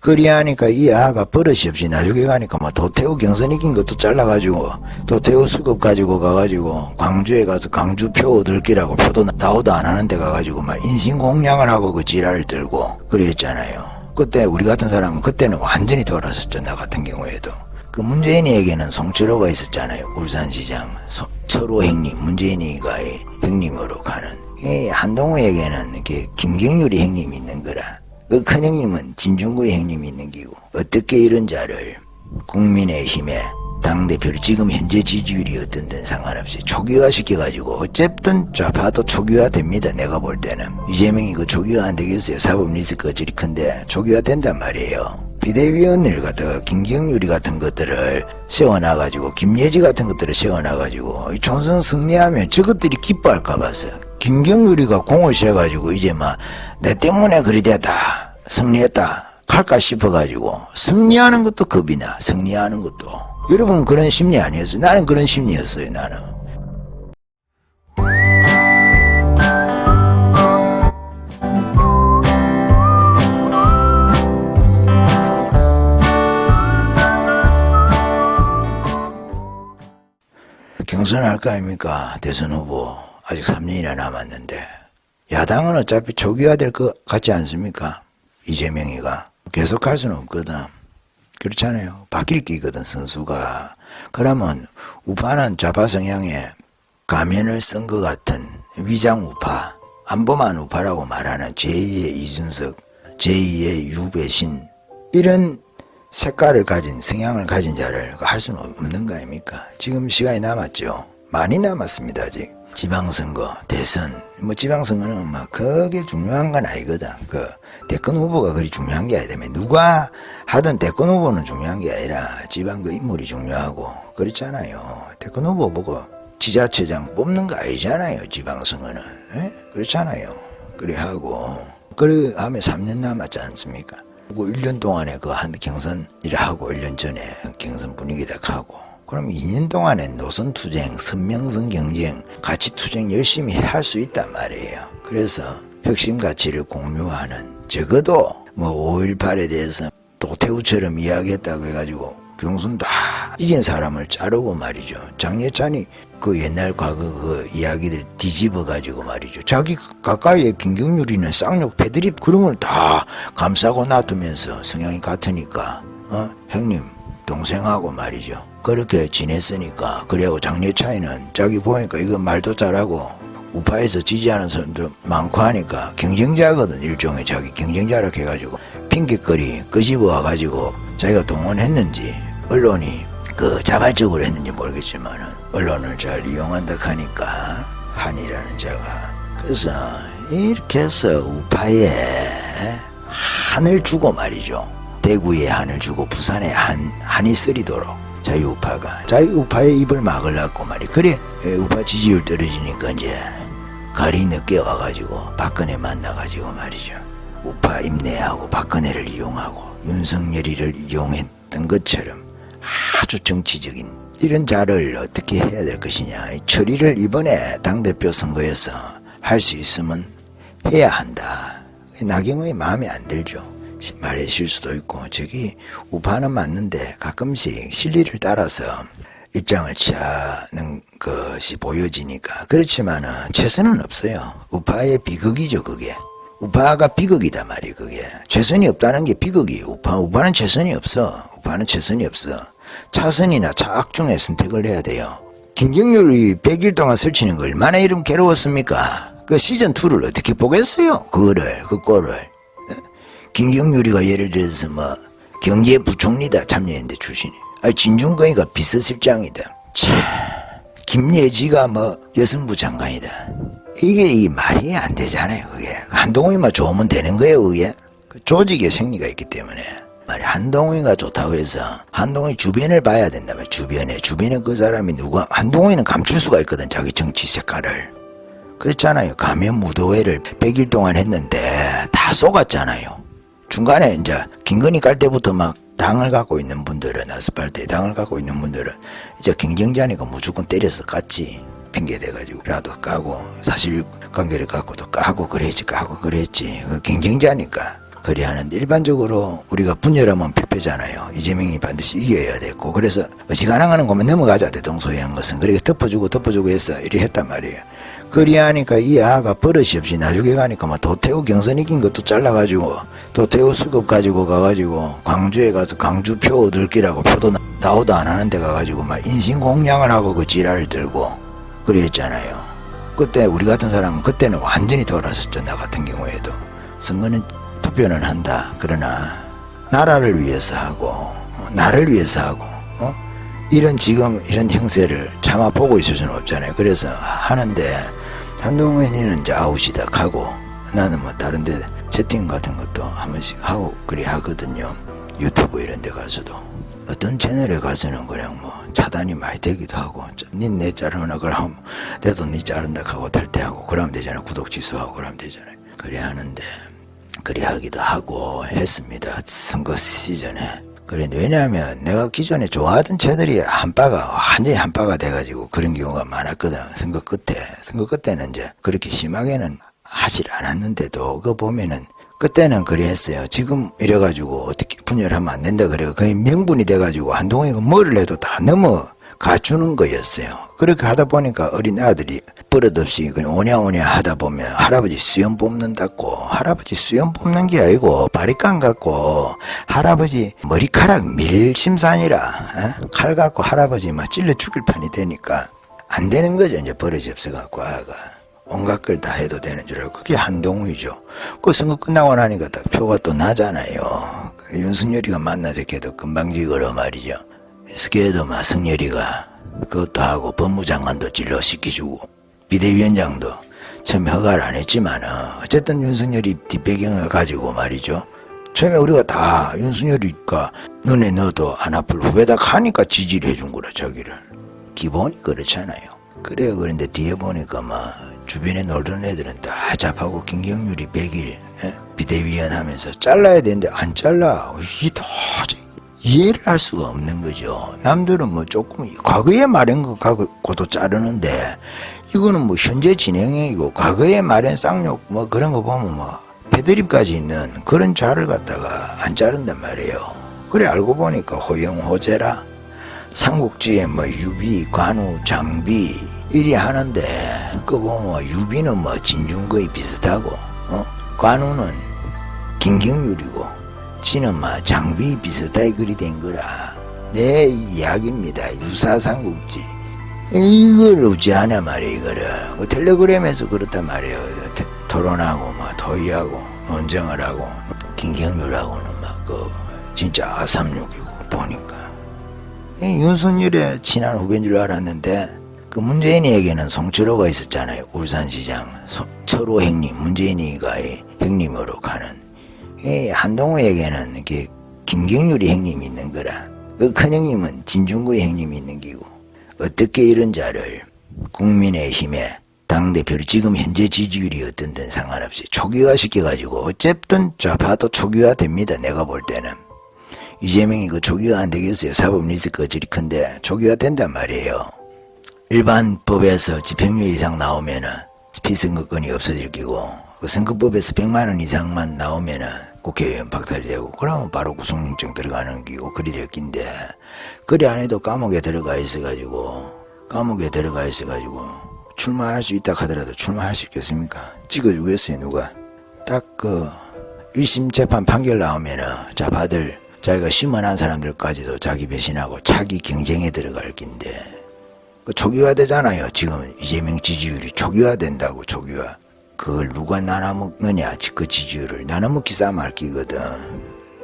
그리하니까 이 아가 버릇이 없이 나중에 가니까 막 도태우 경선 이긴 것도 잘라가지고 도태우 수급 가지고 가가지고 광주에 가서 광주 표 얻을기라고 표도 나오도 안 하는 데 가가지고 막 인신공양을 하고 그 지랄을 들고 그랬잖아요. 그때 우리 같은 사람은 그때는 완전히 돌아섰죠. 나 같은 경우에도. 그 문재인이에게는 송철호가 있었잖아요. 울산시장 철호 형님, 문재인이가 형님으로 가는. 한동훈에게는 이렇게 김경률이 형님이 있는 거라. 그 큰형님은 진중구의 형님이 있는 기고. 어떻게 이런 자를 국민의힘에 당대표를 지금 현재 지지율이 어떤든 상관없이 초기화 시켜가지고 어쨌든 좌파도 초기화 됩니다. 내가 볼 때는. 이재명이 그 초기화 안 되겠어요. 사법 리스크가 저리 큰데 초기화 된단 말이에요. 비대위원을 갖다가 김경률이 같은 것들을 세워놔가지고 김예지 같은 것들을 세워놔가지고 총선 승리하면 저것들이 기뻐할까 봐서 김경률이가 공을 세가지고 이제 막 내 때문에 그리 됐다 승리했다 할까 싶어가지고 승리하는 것도 겁이 나. 승리하는 것도. 여러분 그런 심리 아니었어요? 나는 그런 심리였어요. 나는. 경선할 거 아닙니까? 대선 후보 아직 3년이나 남았는데 야당은 어차피 초기화될 것 같지 않습니까? 이재명이가 계속할 수는 없거든. 그렇잖아요. 바뀔 게 있거든 선수가. 그러면 우파는 좌파 성향에 가면을 쓴 것 같은 위장 우파, 안보만 우파라고 말하는 제2의 이준석, 제2의 유배신 이런 색깔을 가진 성향을 가진 자를 할 수는 없는 거 아닙니까? 지금 시간이 남았죠. 많이 남았습니다. 아직. 지방선거, 대선, 지방선거는 그게 중요한 건 아니거든. 대권 후보가 그리 중요한 게 아니다며. 누가 하든 대권 후보는 중요한 게 아니라 지방 인물이 중요하고, 그렇잖아요. 대권 후보 보고 지자체장 뽑는 거 아니잖아요. 지방선거는. 에? 그렇잖아요. 그래 하고, 그래 하면 3년 남았지 않습니까? 1년 동안에 한 경선 일하고 1년 전에 경선 분위기 다 가고 그럼 2년 동안에 노선 투쟁, 선명성 경쟁, 가치 투쟁 열심히 할 수 있단 말이에요. 그래서 핵심 가치를 공유하는 적어도 5.18에 대해서 도태우처럼 이야기했다고 해가지고 경선 다 이긴 사람을 자르고 말이죠. 장예찬이 그 옛날 과거 그 이야기들 뒤집어가지고 말이죠. 자기 가까이에 김경률이는 쌍욕, 패드립 그런 걸 다 감싸고 놔두면서 성향이 같으니까 형님, 동생하고 말이죠. 그렇게 지냈으니까 그래하고 장예찬이는 자기 보니까 이거 말도 잘하고 우파에서 지지하는 사람들 많고 하니까 경쟁자거든. 일종의 자기 경쟁자라 해가지고 핑계거리 끄집어 와가지고 자기가 동원했는지 언론이 자발적으로 했는지 모르겠지만은 언론을 잘 이용한다 하니까 한이라는 자가 그래서 이렇게 해서 우파에 한을 주고 말이죠. 대구에 한을 주고 부산에 한이 쓰리도록 자유우파의 입을 막으려고 말이. 그래 우파 지지율 떨어지니까 이제 가리 늦게 와가지고 박근혜 만나가지고 말이죠. 우파 임내하고 박근혜를 이용하고 윤석열이를 이용했던 것처럼 아주 정치적인 이런 자를 어떻게 해야 될 것이냐. 처리를 이번에 당대표 선거에서 할 수 있으면 해야 한다. 나경원이 마음에 안 들죠. 말의 실수도 있고 저기 우파는 맞는데 가끔씩 실리를 따라서 입장을 취하는 것이 보여지니까. 그렇지만은 최선은 없어요. 우파의 비극이죠. 그게 우파가 비극이다 말이. 그게 최선이 없다는 게 비극이에요. 우파는 최선이 없어. 우파는 최선이 없어. 차선이나 차악 중에 선택을 해야 돼요. 김경률이 100일 동안 설치는 거 얼마나 이름 괴로웠습니까? 그 시즌2를 어떻게 보겠어요? 그 꼴을. 김경률이가 예를 들어서 경제부총리다 참여연대 출신이. 진중권이가 비서실장이다. 김예지가 여성부 장관이다. 이게 말이 안 되잖아요. 그게 한동훈이만 좋으면 되는 거예요. 그게 조직의 생리가 있기 때문에 말이. 한동훈이가 좋다고 해서 한동훈이 주변을 봐야 된다면 주변에 그 사람이 누가. 한동훈이는 감출 수가 있거든. 자기 정치 색깔을. 그렇잖아요. 가면 무도회를 100일 동안 했는데 다 쏘갔잖아요. 중간에 이제 김건희 깔 때부터 당을 갖고 있는 분들은, 아스팔트에 당을 갖고 있는 분들은 이제 경쟁자니까 무조건 때려서 깠지. 핑계대가지고 라도 까고 사실관계를 갖고도 까고 그랬지. 경쟁자니까. 그리 하는데 일반적으로 우리가 분열하면 패패잖아요. 이재명이 반드시 이겨야 됐고 그래서 어지간한 것만 넘어가자 대동소이한 것은 그렇게 덮어주고 해서 이리 했단 말이에요. 그리 하니까 이 아가 버릇이 없이 나중에 가니까 막 도태우 경선 이긴 것도 잘라가지고 도태우 수급 가지고 가가지고 광주에 가서 광주표 얻을 기라고 표도 나오도 안 하는 데 가가지고 막 인신공양을 하고 그 지랄을 들고 그랬잖아요. 그때 우리 같은 사람은 그때는 완전히 돌아섰죠. 나 같은 경우에도 선거는 투표는 한다. 그러나 나라를 위해서 하고 나를 위해서 하고 이런 지금 이런 형세를 차마 보고 있을 수는 없잖아요. 그래서 하는데 한동훈이는 이제 아웃이다 가고 나는 뭐 다른 데 채팅 같은 것도 한 번씩 하고 그리 하거든요. 유튜브 이런 데 가서도 어떤 채널에 가서는 그냥 뭐 차단이 많이 되기도 하고 니 자르나 그러면 내도 니 자른다 하고 탈퇴하고 그러면 되잖아요. 구독 취소하고 그러면 되잖아요. 그래 하는데 그리 하기도 하고 했습니다. 선거 시즌에. 그런데 왜냐하면 내가 기존에 좋아하던 채널이 완전히 한바가 돼가지고 그런 경우가 많았거든. 선거 끝에는 이제 그렇게 심하게는 하질 않았는데도 그거 보면은 그때는 그랬어요. 지금 이래가지고 어떻게 분열하면 안 된다 그래요. 거의 명분이 돼가지고 한동훈이가 뭐를 해도 다 넘어가주는 거였어요. 그렇게 하다 보니까 어린 아들이 버릇없이 그냥 오냐오냐 하다 보면 할아버지 수염 뽑는다고 할아버지 수염 뽑는 게 아니고 바리깡 갖고 할아버지 머리카락 밀심산이라 칼 갖고 할아버지 막 찔러 죽일 판이 되니까 안 되는 거죠. 이제 버릇이 없어갖고 아가 온갖 걸 다 해도 되는 줄 알고 그게 한동훈이죠. 그 선거 끝나고 나니까 딱 표가 또 나잖아요. 윤석열이가 만나서 걔도 금방 지거려 말이죠. 그래도 막 승열이가 그것도 하고 법무장관도 찔러 시키주고 비대위원장도 처음에 허가를 안 했지만은 어쨌든 윤석열이 뒷배경을 가지고 말이죠. 처음에 우리가 다 윤석열이가 눈에 넣어도 안 아플 후배다 하니까 지지를 해준 거라 자기를. 기본이 그렇잖아요. 그래요. 그런데 뒤에 보니까 막 주변에 놀던 애들은 다 잡하고 김경률이 100일 비대위원 하면서 잘라야 되는데 안 잘라. 이게 도저히 이해를 할 수가 없는 거죠. 남들은 뭐 조금 과거에 말한 거 갖고도 자르는데 이거는 뭐 현재 진행형이고 과거에 말한 쌍욕 뭐 그런 거 보면 뭐 패드립까지 있는 그런 자를 갖다가 안 자른단 말이에요. 그래 알고 보니까 호영호재라 삼국지에 뭐 유비, 관우, 장비 이리 하는데 그거 보면 유비는 뭐 진중거의 비슷하고 관우는 김경률이고 지는 막 장비 비슷하게 그리 된 거라 내 이야기입니다. 유사삼국지 이걸 어찌하냐 말이에요. 이거를 텔레그램에서 그렇단 말이에요. 토론하고 막 토의하고 논쟁을 하고 김경률하고는 막 그 진짜 아삼육이고 보니까 윤석열의 친한 후배인 줄 알았는데 그 문재인이에게는 송철호가 있었잖아요. 울산시장 철호 형님 문재인이가 형님으로 가는 한동훈에게는 이렇게 김경률이 형님이 있는 거라 그 큰형님은 진중구의 형님이 있는 기고 어떻게 이런 자를 국민의힘에 당대표를 지금 현재 지지율이 어떤든 상관없이 초기화 시켜가지고 어쨌든 좌파도 초기화 됩니다. 내가 볼 때는 이재명이 그 초기화 안 되겠어요. 사법 리스크가 저리 큰데 초기화 된단 말이에요. 일반 법에서 집행유예 이상 나오면은 피선거권이 없어질 기고 그 선거법에서 100만 원 이상만 나오면은 국회의원 박탈이 되고 그러면 바로 구속영장 들어가는 기고 그리 될 긴데 그리 안 해도 감옥에 들어가 있어가지고 출마할 수 있다 하더라도 출마할 수 있겠습니까? 찍어주겠어요 누가? 딱 그 1심 재판 판결 나오면은 좌파들 자기가 심언한 사람들까지도 자기 배신하고 자기 경쟁에 들어갈 긴데 그 초기화 되잖아요. 지금 이재명 지지율이 초기화 된다고 초기화. 그걸 누가 나눠먹느냐 그 지지율을 나눠먹기 싸움 할 기거든.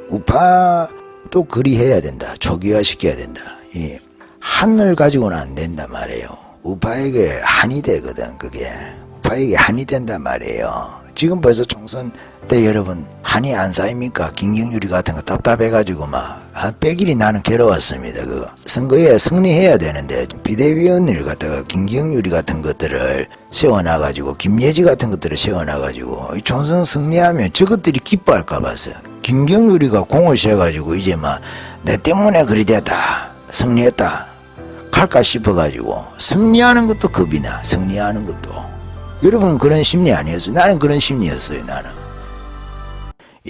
우파도 그리 해야 된다. 초기화 시켜야 된다. 이 한을 가지고는 안 된단 말이에요. 우파에게 한이 되거든. 그게 우파에게 한이 된단 말이에요. 지금 벌써 총선 때 여러분 한이 안 쌓입니까? 김경률이 같은 거 답답해가지고 막 한 100일이 나는 괴로웠습니다. 그 선거에 승리해야 되는데 비대위원을 갖다가 김경률이 같은 것들을 세워놔가지고 김예지 같은 것들을 세워놔가지고 이 총선 승리하면 저것들이 기뻐할까 봐서 김경률이가 공을 세워가지고 이제 막 내 때문에 그리 됐다 승리했다 갈까 싶어가지고 승리하는 것도 겁이 나. 승리하는 것도 여러분 그런 심리 아니었어요? 나는 그런 심리였어요. 나는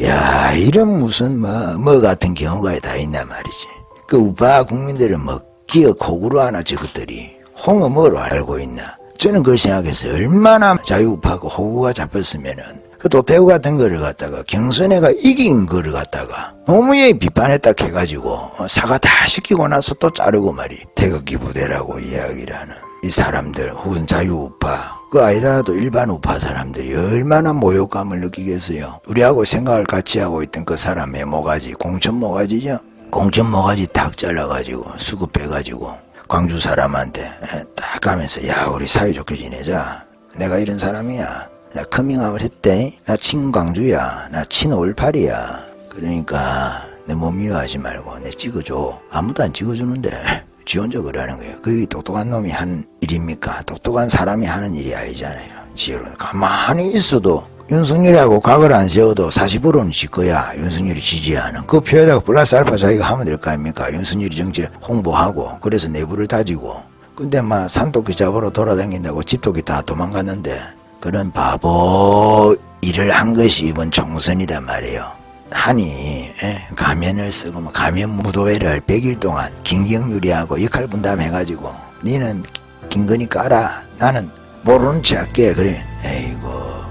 야, 이런 무슨 뭐 같은 경우가 다 있단 말이지. 그 우파 국민들은 뭐 기어 거구로 하나 저것들이 홍어 뭐로 알고 있나. 저는 그걸 생각했어요. 얼마나 자유우파고 호구가 잡혔으면은 그 도태우 같은 거를 갖다가 경선회가 이긴 거를 갖다가 노무현이 비판했다 해가지고 사과 다 시키고 나서 또 자르고 말이 태극기 부대라고 이야기를 하는 이 사람들 혹은 자유우파 그 아니라도 일반 우파 사람들이 얼마나 모욕감을 느끼겠어요. 우리하고 생각을 같이 하고 있던 그 사람의 모가지 공천 모가지죠. 공천 모가지 탁 잘라가지고 수급해가지고 광주 사람한테 딱 가면서 야 우리 사이좋게 지내자. 내가 이런 사람이야. 나 커밍아웃 했대. 나 친광주야. 나 친올팔이야. 그러니까 내 몸 미워하지 말고 내 찍어줘. 아무도 안 찍어주는데 지 혼자 그러는 거예요. 그게 똑똑한 놈이 하는 일입니까? 똑똑한 사람이 하는 일이 아니잖아요. 지혜로 가만히 있어도 윤석열하고 각을 안 세워도 40%는 질 거야. 윤석열이 지지하는. 그 표에다가 플러스 알파 자기가 하면 될 거 아닙니까? 윤석열이 정치 홍보하고 그래서 내부를 다지고. 근데 막 산토끼 잡으러 돌아다닌다고 집토끼 다 도망갔는데 그런 바보 일을 한 것이 이번 총선이단 말이에요. 한이 가면을 쓰고 가면 무도회를 100일 동안 김경률이하고 역할 분담해가지고 니는 김건희 깔아 나는 모르는 체 할게 그래. 에이고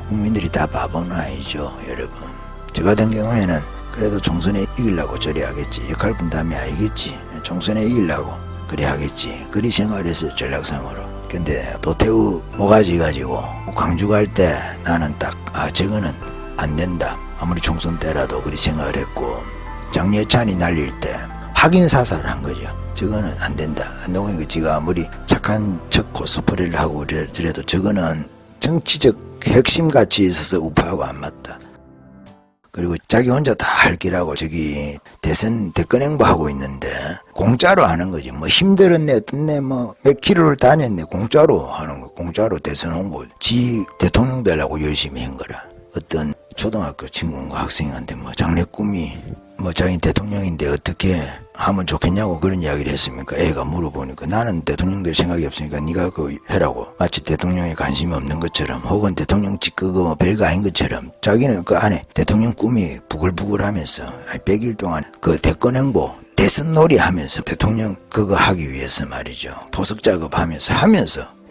국민들이 다 바보는 아니죠 여러분. 저 같은 경우에는 그래도 총선에 이기려고 저리 하겠지. 역할 분담이 아니겠지. 총선에 이기려고 그래 하겠지. 그리 생각을 했어요 전략상으로. 근데 도태우 모가지 가지고 광주 갈 때 나는 딱 저거는 안 된다. 아무리 총선 때라도 그리 생각을 했고 장례찬이 날릴 때 확인 사살한 거죠. 저거는 안 된다. 한동훈이 지가 아무리 착한 척 코스프레를 하고 그래도 저거는 정치적 핵심같이 있어서 우파하고 안 맞다. 그리고 자기 혼자 다 할 기라고 저기 대선 대권 행보하고 있는데 공짜로 하는 거지. 뭐 힘들었네 어떻네 뭐 몇 킬로를 다녔네 공짜로 하는 거. 공짜로 대선 홍보 지 대통령 되려고 열심히 한 거라. 어떤 초등학교 친구인가 학생한테 뭐 장래 꿈이 뭐 자기 대통령인데 어떻게 하면 좋겠냐고 그런 이야기를 했습니까? 애가 물어보니까 나는 대통령 될 생각이 없으니까 네가 그거 해라고. 마치 대통령에 관심이 없는 것처럼 혹은 대통령직 그거 뭐 별거 아닌 것처럼 자기는 그 안에 대통령 꿈이 부글부글하면서 100일 동안 그 대권 행보 대선 놀이 하면서 대통령 그거 하기 위해서 말이죠. 포석 작업하면서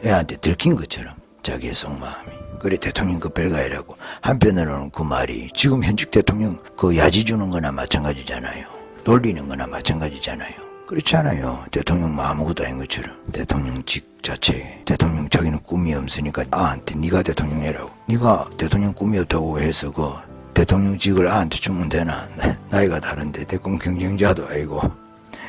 애한테 들킨 것처럼 자기의 속마음이. 그래 대통령 그 별가이라고. 한편으로는 그 말이 지금 현직 대통령 그 야지 주는 거나 마찬가지잖아요. 놀리는 거나 마찬가지잖아요. 그렇잖아요. 대통령 뭐 아무것도 아닌 것처럼. 대통령직 자체에 대통령 자기는 꿈이 없으니까 아한테 네가 대통령 해라고. 네가 대통령 꿈이 없다고 해서 그 대통령직을 아한테 주면 되나. 나이가 다른데 대권 경쟁자도 아니고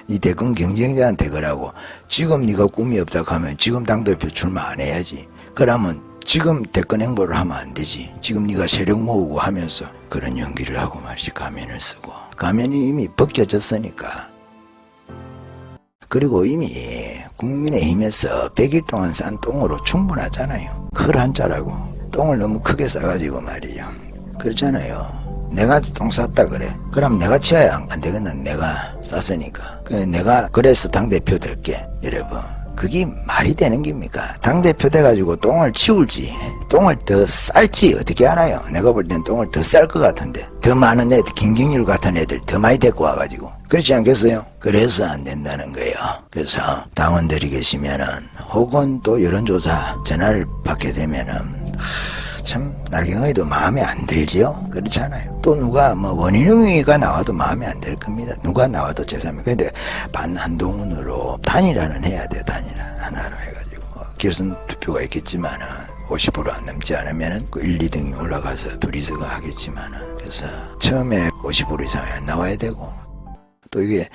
이 대권 경쟁자한테 그러고. 지금 네가 꿈이 없다 하면 지금 당대표 출마 안 해야지. 그러면 지금 대권 행보를 하면 안 되지. 지금 네가 세력 모으고 하면서 그런 연기를 하고 말이지. 가면을 쓰고. 가면이 이미 벗겨졌으니까. 그리고 이미 국민의힘에서 100일 동안 싼 똥으로 충분하잖아요. 그걸 한자라고. 똥을 너무 크게 싸가지고 말이죠. 그렇잖아요. 내가 똥 쌌다 그래. 그럼 내가 치워야 안 되겠나. 내가 쌌으니까. 내가 그래서 당대표 될게. 여러분. 그게 말이 되는 겁니까? 당대표 돼가지고 똥을 치울지 똥을 더 쌀지 어떻게 알아요? 내가 볼 땐 똥을 더 쌀 것 같은데 더 많은 애들 김경률 같은 애들 더 많이 데리고 와가지고 그렇지 않겠어요? 그래서 안 된다는 거예요. 그래서 당원들이 계시면은 혹은 또 여론조사 전화를 받게 되면은 참 나경원이도 마음에 안 들지요? 그렇잖아요. 또 누가 뭐 원희룡이가 나와도 마음에 안 들 겁니다. 누가 나와도 제3의. 근데 반한동훈으로 단일화는 해야 돼요. 단일화 하나로 해가지고 결선 투표가 있겠지만은 50%안 넘지 않으면은 그 1, 2등이 올라가서 둘이서가 하겠지만은 그래서 처음에 50% 이상이 안 나와야 되고 또 이게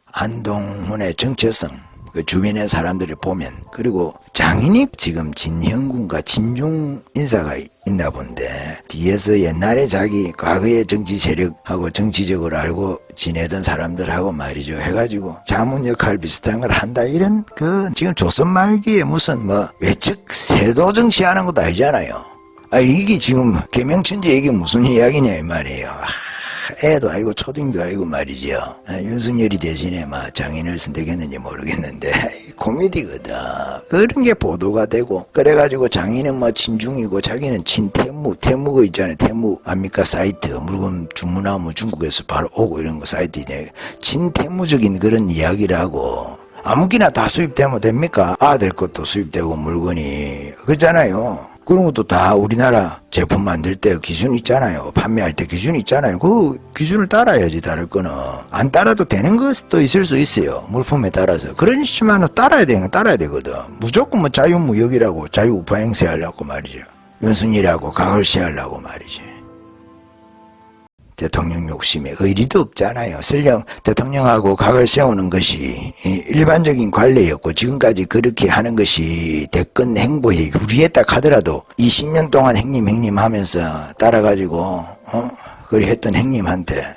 한동훈의 정체성 그 주변의 사람들을 보면 그리고 장인이 지금 진형군과 진중 인사가 있나 본데 뒤에서 옛날에 자기 과거의 정치 세력하고 정치적으로 알고 지내던 사람들하고 말이죠 해가지고 자문 역할 비슷한 걸 한다 이런 그 지금 조선 말기에 무슨 뭐 외척 세도 정치하는 것도 아니잖아요. 이게 지금 개명천지 이게 무슨 이야기냐 이 말이에요. 애도 아니고 초딩도 아니고 말이죠. 윤석열이 대신에 막 장인을 선택했는지 모르겠는데 코미디거든. 그런 게 보도가 되고 그래가지고 장인은 뭐 친중이고 자기는 친태무, 태무가 있잖아요. 태무 압니까? 사이트 물건 주문하면 중국에서 바로 오고 이런 거 사이트인데 친태무적인 그런 이야기를 하고 아무기나 다 수입되면 됩니까? 아들 것도 수입되고 물건이 그렇잖아요. 그런 것도 다 우리나라 제품 만들 때 기준 있잖아요. 판매할 때 기준 있잖아요. 그 기준을 따라야지 다를 거는. 안 따라도 되는 것도 있을 수 있어요. 물품에 따라서. 그렇지만 따라야 되는 건 따라야 되거든. 무조건 뭐 자유무역이라고 자유우파 행세하려고 말이죠. 윤석열이하고 각을 세우려고 말이지. 대통령 욕심에 의리도 없잖아요. 설령 대통령하고 각을 세우는 것이 일반적인 관례였고 지금까지 그렇게 하는 것이 대권 행보에 유리했다 하더라도 20년 동안 행님 하면서 따라가지고 그리 했던 행님한테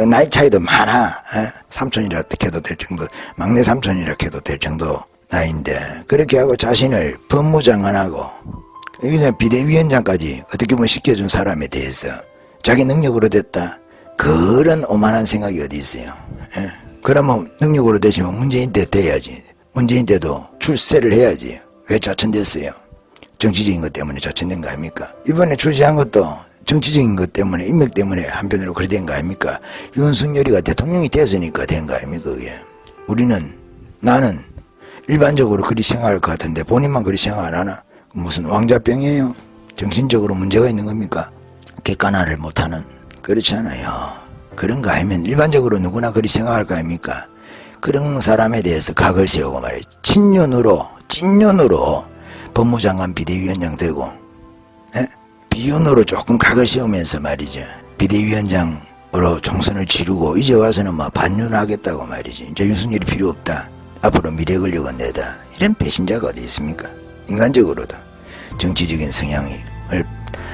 나이 차이도 많아. 삼촌이라 해도 될 정도, 막내 삼촌이라 해도 될 정도 나이인데 그렇게 하고 자신을 법무장관하고 여기서 비대위원장까지 어떻게 보면 시켜준 사람에 대해서 자기 능력으로 됐다. 그런 오만한 생각이 어디 있어요. 예? 그러면 능력으로 되시면 문재인 때 돼야지. 문재인 때도 출세를 해야지. 왜 좌천됐어요? 정치적인 것 때문에 좌천된 거 아닙니까? 이번에 출세한 것도 정치적인 것 때문에 인맥 때문에 한편으로 그렇게 된 거 아닙니까? 윤석열이가 대통령이 됐으니까 된 거 아닙니까 그게? 나는 일반적으로 그리 생각할 것 같은데 본인만 그리 생각 안 하나? 무슨 왕자병이에요? 정신적으로 문제가 있는 겁니까? 객관화를 못하는 그렇지 않아요. 그런 거 아니면 일반적으로 누구나 그리 생각할 거 아닙니까? 그런 사람에 대해서 각을 세우고 말이에요. 찐년으로 법무장관 비대위원장 되고 비윤으로 조금 각을 세우면서 말이죠. 비대위원장으로 총선을 치르고 이제 와서는 막 반윤하겠다고 말이지. 이제 윤석열이 필요 없다. 앞으로 미래 권력은 내다. 이런 배신자가 어디 있습니까? 인간적으로도 정치적인 성향을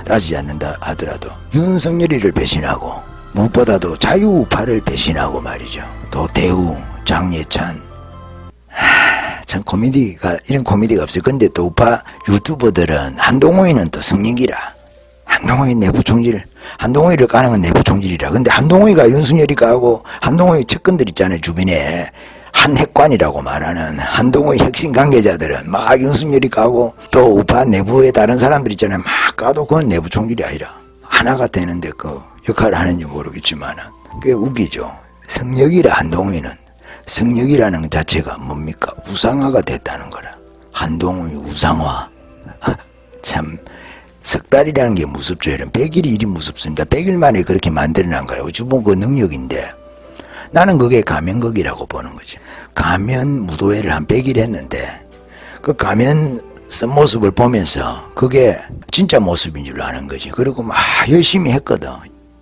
따지지 않는다 하더라도 윤석열이를 배신하고 무엇보다도 자유우파를 배신하고 말이죠. 도태우, 장예찬 참 이런 코미디가 없어요. 근데 또 우파 유튜버들은 한동훈이는 또 성령기라. 한동훈이 내부 총질, 한동훈이를 까는 건 내부 총질이라. 근데 한동훈이가 윤석열이 까고 한동훈이 측근들 있잖아요. 주변에 한핵관이라고 말하는 한동훈 핵심 관계자들은 막 윤석열이 까고 또 우파 내부에 다른 사람들 있잖아요. 막 까도 그건 내부 총질이 아니라 하나가 되는데 그 역할을 하는지 모르겠지만은 그게 웃기죠. 성역이라 한동훈이는 성역이라는 자체가 뭡니까? 우상화가 됐다는 거라. 한동훈이 우상화. 참 석 달이라는 게 무섭죠. 이런 100일이 일이 무섭습니다. 100일 만에 그렇게 만들어낸 거예요. 어찌 보면 그 능력인데 나는 그게 가면극이라고 보는 거지. 가면 무도회를 한 100일 했는데 그 가면 쓴 모습을 보면서 그게 진짜 모습인 줄 아는 거지. 그리고 막 열심히 했거든.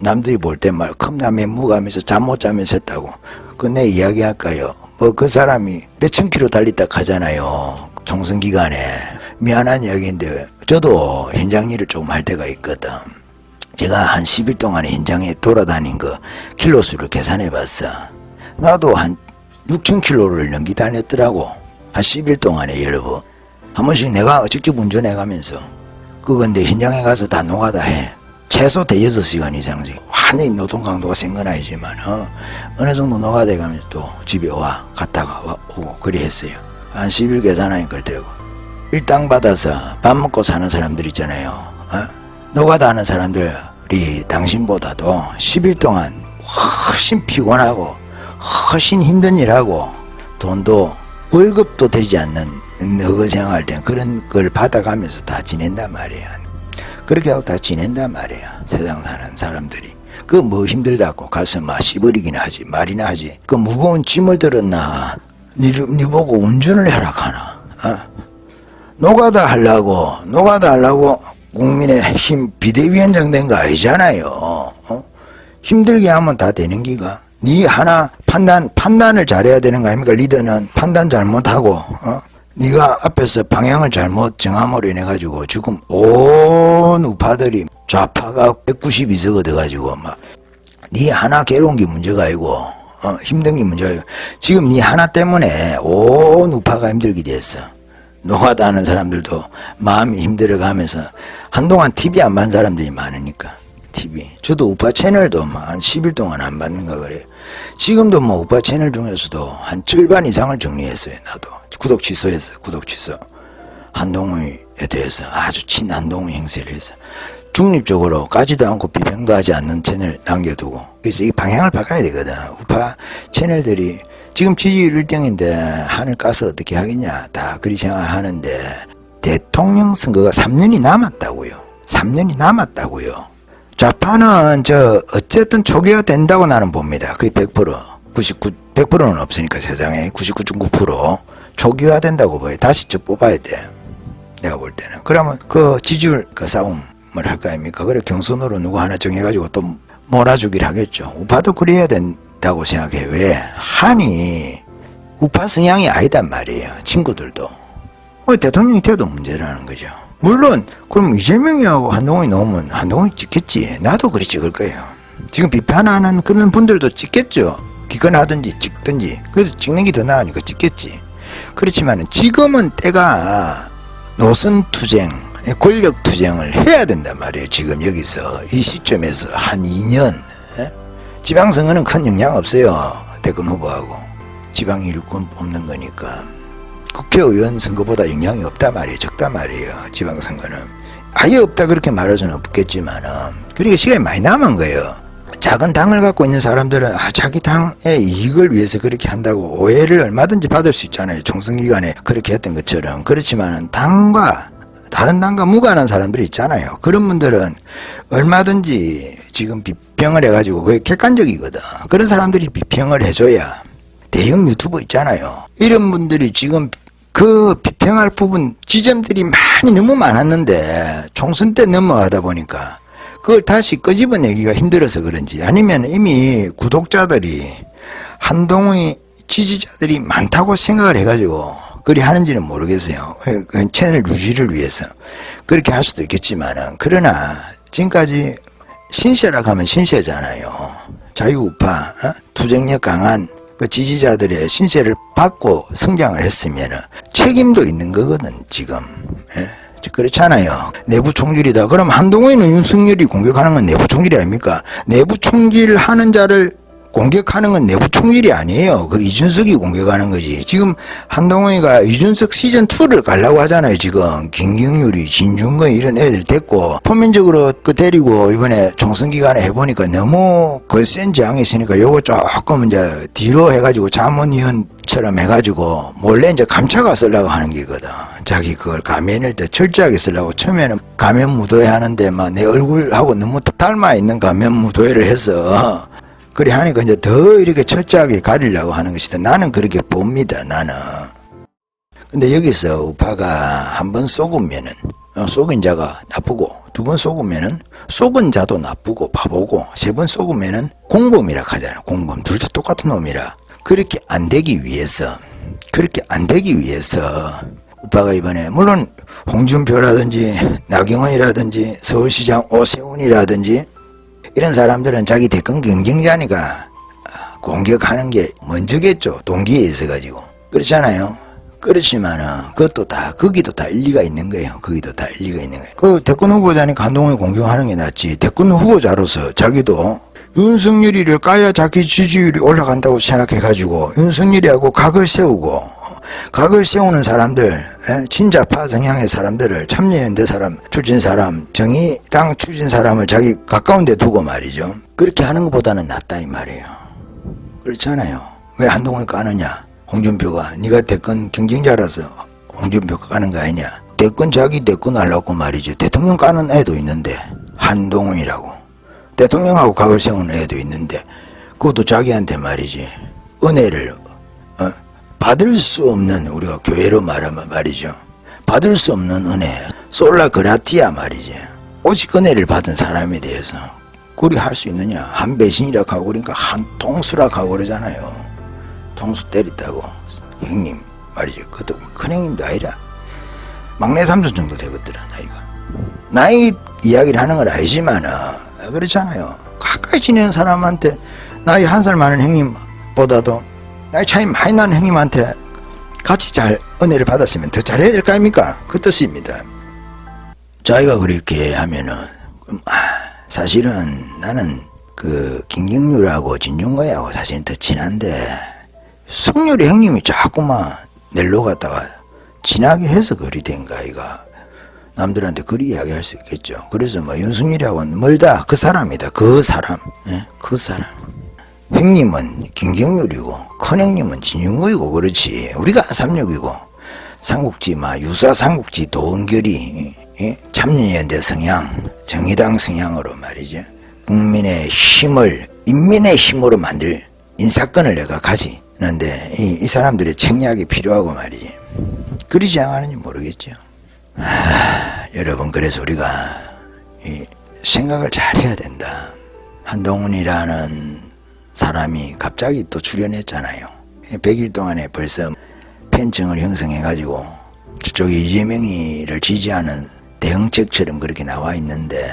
남들이 볼 때 말 컵라면 무가면서 잠 못 자면서 했다고. 그 내 이야기할까요? 뭐 그 사람이 몇천 킬로 달리다 가잖아요. 총선 기간에. 미안한 이야기인데 저도 현장 일을 조금 할 때가 있거든. 제가 한 10일 동안에 현장에 돌아다닌 거 킬로수를 계산해 봤어. 나도 한 6,000킬로를 넘기 다녔더라고. 한 10일 동안에 여러분. 한 번씩 내가 직접 운전해 가면서 그건데 현장에 가서 다 노가다 해. 최소 대여섯 시간 이상씩. 완전히 노동 강도가 센 건 아니지만 어느 정도 노가다 가면서 또 집에 갔다가 오고 그리 했어요. 한 10일 계산하니까 그때고 일당 받아서 밥 먹고 사는 사람들 있잖아요. 노가다 하는 사람들이 당신보다도 10일 동안 훨씬 피곤하고 훨씬 힘든 일하고 돈도 월급도 되지 않는 너그 생활할 땐 그런 걸 받아가면서 다 지낸단 말이야. 그렇게 하고 다 지낸단 말이야. 세상 사는 사람들이. 그 뭐 힘들다고 가서 막 씨버리기나 하지 말이나 하지. 그 무거운 짐을 들었나 니 보고 운전을 하라 하나. 노가다 하려고 국민의힘 비대위원장 된 거 아니잖아요. 힘들게 하면 다 되는 기가. 니 하나 판단을 잘해야 되는 거 아닙니까? 리더는 판단 잘못하고 니가 앞에서 방향을 잘못 정함으로 인해 가지고 지금 온 우파들이 좌파가 192석 얻어가지고 막 니 하나 괴로운 게 문제가 아니고 힘든 게 문제가 아니고 지금 니 하나 때문에 온 우파가 힘들게 됐어. 노가다 하는 사람들도 마음이 힘들어가면서 한동안 TV 안 본 사람들이 많으니까 TV. 저도 우파 채널도 한 10일 동안 안 받는가 그래요. 지금도 뭐 우파 채널 중에서도 한 절반 이상을 정리했어요. 나도 구독 취소했어요. 구독 취소. 한동훈에 대해서 아주 친한동훈 행세를 해서 중립적으로 까지도 않고 비평도 하지 않는 채널 남겨두고, 그래서 이 방향을 바꿔야 되거든. 우파 채널들이 지금 지지율 1등인데 하늘 까서 어떻게 하겠냐, 다 그리 생각하는데 대통령 선거가 3년이 남았다고요. 3년이 남았다고요. 좌파는 어쨌든 초기화 된다고 나는 봅니다. 거의 100%, 100%는 없으니까 세상에 99.9% 초기화 된다고 봐요. 다시 뽑아야 돼. 내가 볼 때는. 그러면 그 지지율 그 싸움을 할 거 아닙니까? 그래 경선으로 누구 하나 정해가지고 또 몰아주길 하겠죠. 우파도 그래야 된다고 생각해. 왜? 한이 우파 성향이 아니단 말이에요. 친구들도. 대통령이 돼도 문제라는 거죠. 물론 그럼 이재명이하고 한동훈이 나오면 한동훈이 찍겠지. 나도 그리 찍을 거예요. 지금 비판하는 그런 분들도 찍겠죠. 기권하든지 찍든지. 그래도 찍는 게 더 나으니까 찍겠지. 그렇지만 지금은 때가 노선 투쟁, 권력 투쟁을 해야 된단 말이에요. 지금 여기서 이 시점에서 한 2년. 지방선거는 큰 영향 없어요. 대권 후보하고 지방 일꾼 뽑는 거니까. 국회의원 선거보다 영향이 없단 말이에요. 적단 말이에요. 지방선거는 아예 없다 그렇게 말할 수는 없겠지만은, 그러니까 시간이 많이 남은 거예요. 작은 당을 갖고 있는 사람들은 자기 당의 이익을 위해서 그렇게 한다고 오해를 얼마든지 받을 수 있잖아요. 총선 기간에 그렇게 했던 것처럼. 그렇지만은 당과 다른 당과 무관한 사람들이 있잖아요. 그런 분들은 얼마든지 지금 비평을 해가지고 그게 객관적이거든. 그런 사람들이 비평을 해줘야. 대형 유튜버 있잖아요. 이런 분들이 지금 그 비평할 부분 지점들이 너무 많았는데 총선 때 넘어가다 보니까 그걸 다시 끄집어내기가 힘들어서 그런지, 아니면 이미 구독자들이 한동훈의 지지자들이 많다고 생각을 해가지고 그리 하는지는 모르겠어요. 채널 유지를 위해서 그렇게 할 수도 있겠지만은, 그러나 지금까지 신세라고 하면 신세잖아요. 자유우파 투쟁력 강한 그 지지자들의 신세를 받고 성장을 했으면은 책임도 있는 거거든 지금. 그렇잖아요. 내부 총질이다. 그럼 한동훈이는 윤석열이 공격하는 건 내부 총질이 아닙니까? 내부 총질하는 자를 공격하는 건 내부 총질이 아니에요. 그 이준석이 공격하는 거지. 지금 한동훈이가 이준석 시즌2를 가려고 하잖아요. 지금 김경률이, 진중권 이런 애들 됐고, 표면적으로 그 데리고 이번에 총선 기간에 해보니까 너무 거센 저항이 있으니까 요거 조금 이제 뒤로 해가지고 자문위원처럼 해가지고 몰래 이제 감춰가 쓰려고 하는 게거든. 자기 그걸 가면을 더 철저하게 쓰려고. 처음에는 가면 무도회 하는데 막 내 얼굴하고 너무 닮아 있는 가면 무도회를 해서 그래 하니까 이제 더 이렇게 철저하게 가리려고 하는 것이다. 나는 그렇게 봅니다. 나는. 근데 여기서 우파가 한 번 속으면은 속은 자가 나쁘고, 두 번 속으면은 속은 자도 나쁘고 바보고, 세 번 속으면은 공범이라 하잖아. 공범. 둘 다 똑같은 놈이라. 그렇게 안 되기 위해서 우파가 이번에 물론 홍준표라든지 나경원이라든지 서울시장 오세훈이라든지 이런 사람들은 자기 대권 경쟁자니까 공격하는 게 먼저겠죠. 동기에 있어가지고. 그렇잖아요. 그렇지만은 그것도 다, 거기도 다 일리가 있는 거예요. 거기도 다 일리가 있는 거예요. 그 대권 후보자니까 한동훈을 공격하는 게 낫지. 대권 후보자로서 자기도 윤석열이를 까야 자기 지지율이 올라간다고 생각해가지고 윤석열이하고 각을 세우는 사람들, 친자파 성향의 사람들을, 참여연대 사람, 출신 사람, 정의당 출신 사람을 자기 가까운 데 두고 말이죠. 그렇게 하는 것보다는 낫다 이 말이에요. 그렇잖아요. 왜 한동훈을 까느냐? 홍준표가 네가 대권 경쟁자라서 홍준표가 까는 거 아니냐? 자기 대권 하려고 말이죠. 대통령 까는 애도 있는데, 한동훈이라고. 대통령하고 각을 세우는 애도 있는데, 그것도 자기한테 말이지, 은혜를 받을 수 없는, 우리가 교회로 말하면 말이죠, 받을 수 없는 은혜, 솔라 그라티아 말이지, 오직 은혜를 받은 사람에 대해서 그리 할 수 있느냐? 한 배신이라고 하고 그러니까 한 통수라고 하고 그러잖아요. 통수 때렸다고. 형님 말이지, 그것도 큰 형님도 아니라 막내 삼촌 정도 되겠더라. 나이 이야기를 하는 건 아니지만은 그렇잖아요. 가까이 지내는 사람한테 나이 한 살 많은 형님보다도 나이 차이 많이 나는 형님한테 같이 잘 은혜를 받았으면 더 잘해야 될 거 아닙니까? 그 뜻입니다. 자기가 그렇게 하면은 사실은 나는 그 김경률하고 진중권하고 사실은 더 친한데 석률이 형님이 자꾸만 넬로 갔다가 친하게 해서 그리 된가 이가 남들한테 그리 이야기할 수 있겠죠. 그래서 뭐 윤석열하고는 멀다 그 사람이다 그 사람 예? 그 사람 형님은 김경률이고 큰형님은 진중권이고 그렇지 우리가 3.6이고 삼국지 유사 삼국지 도은결이 예? 참여연대 성향 정의당 성향으로 말이죠. 국민의 힘을 인민의 힘으로 만들 인사권을 내가 가지는데 이 사람들의 책략이 필요하고 말이지. 그러지 않았는지 모르겠죠. 여러분 그래서 우리가 이 생각을 잘 해야 된다. 한동훈이라는 사람이 갑자기 또 출연했잖아요. 100일 동안에 벌써 팬층을 형성해가지고 저쪽에 이재명이를 지지하는 대응책처럼 그렇게 나와 있는데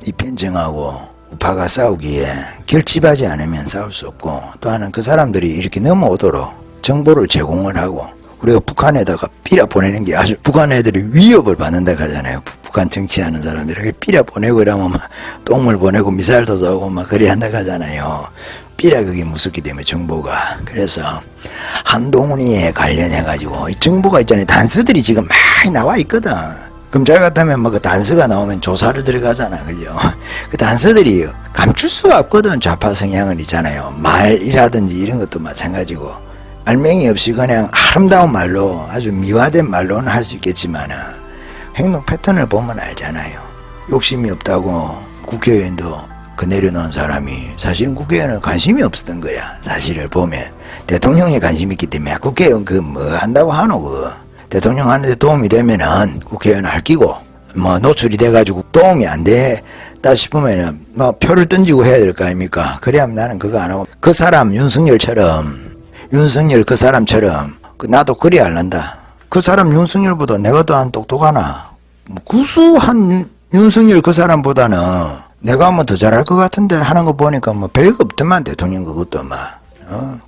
이 팬층하고 우파가 싸우기에 결집하지 않으면 싸울 수 없고 또 하나는 그 사람들이 이렇게 넘어오도록 정보를 제공을 하고 우리가 북한에다가 삐라 보내는 게 아주 북한 애들이 위협을 받는다 하잖아요. 북한 정치하는 사람들에게 삐라 보내고 이러면 막 똥을 보내고 미사일도 쏘고 막 그리 한다 하잖아요. 삐라 그게 무섭기 때문에 정보가. 그래서 한동훈이에 관련해가지고 이 정보가 있잖아요. 단서들이 지금 많이 나와 있거든. 그럼 잘 같으면 뭐 그 단서가 나오면 조사를 들어가잖아. 그죠? 그 단서들이 감출 수가 없거든. 좌파 성향은 있잖아요. 말이라든지 이런 것도 마찬가지고. 알맹이 없이 그냥 아름다운 말로 아주 미화된 말로는 할 수 있겠지만은 행동 패턴을 보면 알잖아요. 욕심이 없다고 국회의원도 그 내려놓은 사람이 사실은 국회의원은 관심이 없었던 거야. 사실을 보면 대통령에 관심이 있기 때문에 국회의원 그 뭐 한다고 하노 그 대통령 하는데 도움이 되면은 국회의원 할 끼고 뭐 노출이 돼가지고 도움이 안 되다 싶으면은 뭐 표를 던지고 해야 될 거 아닙니까? 그래야 나는 그거 안 하고 그 사람 윤석열 그 사람처럼 나도 그리 할란다. 그 사람 윤석열보다 내가 더 안 똑똑하나? 뭐 구수한 윤석열 그 사람보다는 내가 뭐 더 잘할 것 같은데 하는 거 보니까 뭐 별거 없더만 대통령 그것도 막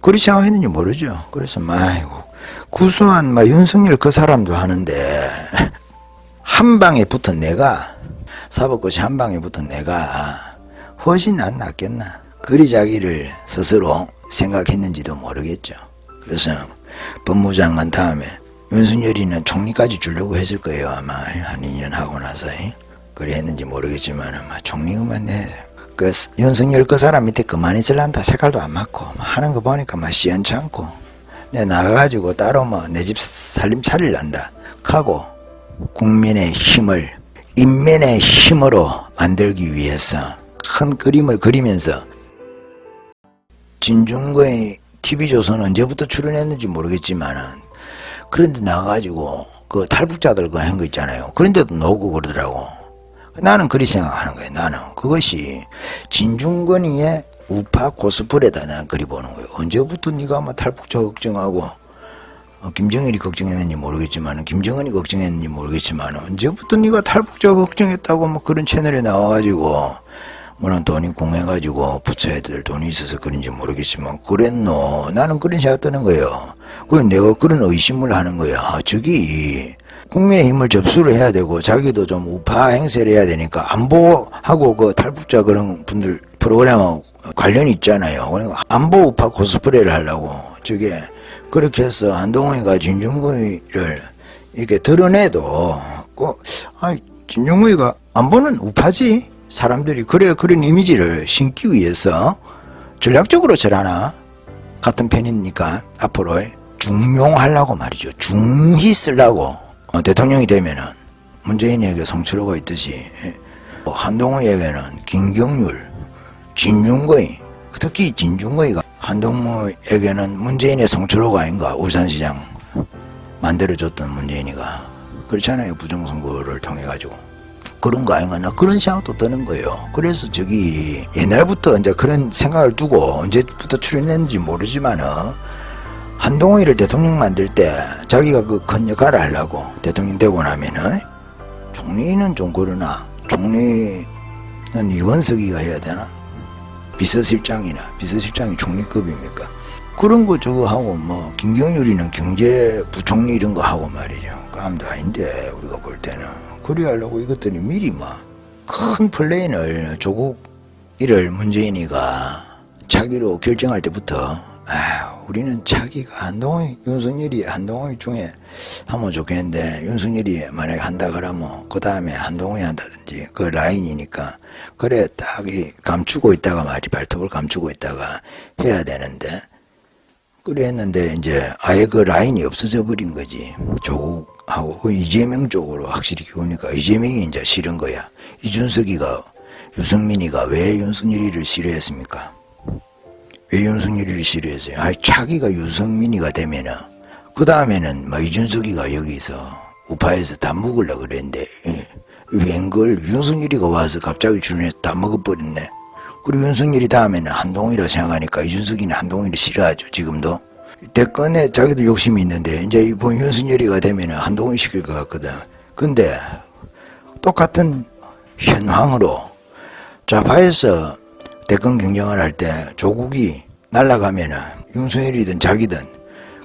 그리 생각했는지 모르죠. 그래서 아이고 구수한 윤석열 그 사람도 하는데 한 방에 붙은 내가 사법고시 한 방에 붙은 내가 훨씬 안 낫겠나. 그리 자기를 스스로 생각했는지도 모르겠죠. 그래서 법무장관 다음에 윤석열이는 총리까지 주려고 했을 거예요. 아마 한 2년 하고 나서 그래 했는지 모르겠지만 총리만 그 윤석열 그 사람 밑에 그만 있을란다. 색깔도 안 맞고 하는 거 보니까 시원치 않고 내 나가가지고 따로 내 집 살림 차릴란다 하고 국민의 힘을 인민의 힘으로 만들기 위해서 큰 그림을 그리면서 진중권의 TV조선 언제부터 출연했는지 모르겠지만은 그런데 나가가지고 그 탈북자들 한 거 있잖아요. 그런데도 나오고 그러더라고. 나는 그리 생각하는 거예요. 나는 그것이 진중권이의 우파 코스프레다. 나는 그리 보는 거예요. 언제부터 네가 탈북자 걱정하고 김정일이 걱정했는지 모르겠지만 김정은이 걱정했는지 모르겠지만 언제부터 네가 탈북자 걱정했다고 그런 채널에 나와가지고 물론 돈이 궁해가지고 부처 애들 돈이 있어서 그런지 모르겠지만 그랬노. 나는 그런 생각 드는 거예요. 그래 내가 그런 의심을 하는 거야. 저기 국민의힘을 접수를 해야 되고 자기도 좀 우파 행세를 해야 되니까 안보하고 그 탈북자 그런 분들 프로그램하고 관련이 있잖아요. 그러니까 안보 우파 코스프레를 하려고 저게 그렇게 해서 한동훈이가 진중권이를 이렇게 드러내도 진중권이가 안보는 우파지. 사람들이 그런 이미지를 심기 위해서 전략적으로 저라나 같은 편이니까 앞으로 중용하려고 말이죠. 중히 쓰려고 대통령이 되면은 문재인에게 송철호가 있듯이 한동훈에게는 김경률, 진중권이 특히 진중권이가 한동훈에게는 문재인의 송철호가 아닌가. 울산시장 만들어줬던 문재인이가 그렇잖아요. 부정선거를 통해 가지고. 그런 거 아닌가. 나 그런 생각도 드는 거예요. 그래서 저기 옛날부터 이제 그런 생각을 두고 언제부터 출연했는지 모르지만은 한동훈이를 대통령 만들 때 자기가 그 큰 역할을 하려고 대통령 되고 나면은 총리는 좀 그러나 총리는 이원석이가 해야 되나? 비서실장이 총리급입니까? 그런 거 저거 하고 김경률이는 경제부총리 이런 거 하고 말이죠. 깜도 아닌데 우리가 볼 때는 그리 하려고 이것들이 미리 큰 플레인을 조국 이를 문재인이가 차기로 결정할 때부터 우리는 차기가 한동훈, 윤석열이 한동훈 중에 하면 좋겠는데 윤석열이 만약에 한다 그러면 그 다음에 한동훈이 한다든지 그 라인이니까 그래 딱 감추고 있다가 말이 발톱을 감추고 있다가 해야 되는데 그래 했는데 이제 아예 그 라인이 없어져 버린 거지. 조국하고 그 이재명 쪽으로 확실히 기우니까 이재명이 이제 싫은 거야. 이준석이가 유승민이가 왜 윤석열이를 싫어했습니까? 왜 윤석열이를 싫어했어요? 차기가 유승민이가 되면은 그 다음에는 뭐 이준석이가 여기서 우파에서 다 먹으려고 그랬는데 웬걸 윤석열이가 와서 갑자기 출연해서 다 먹어버렸네. 그리고 윤석열이 다음에는 한동훈이라고 생각하니까 이준석이는 한동훈이를 싫어하죠. 지금도 대권에 자기도 욕심이 있는데 이제 이번 윤석열이가 되면은 한동훈이 시킬 것 같거든. 근데 똑같은 현황으로 좌파에서 대권 경쟁을 할 때 조국이 날아가면은 윤석열이든 자기든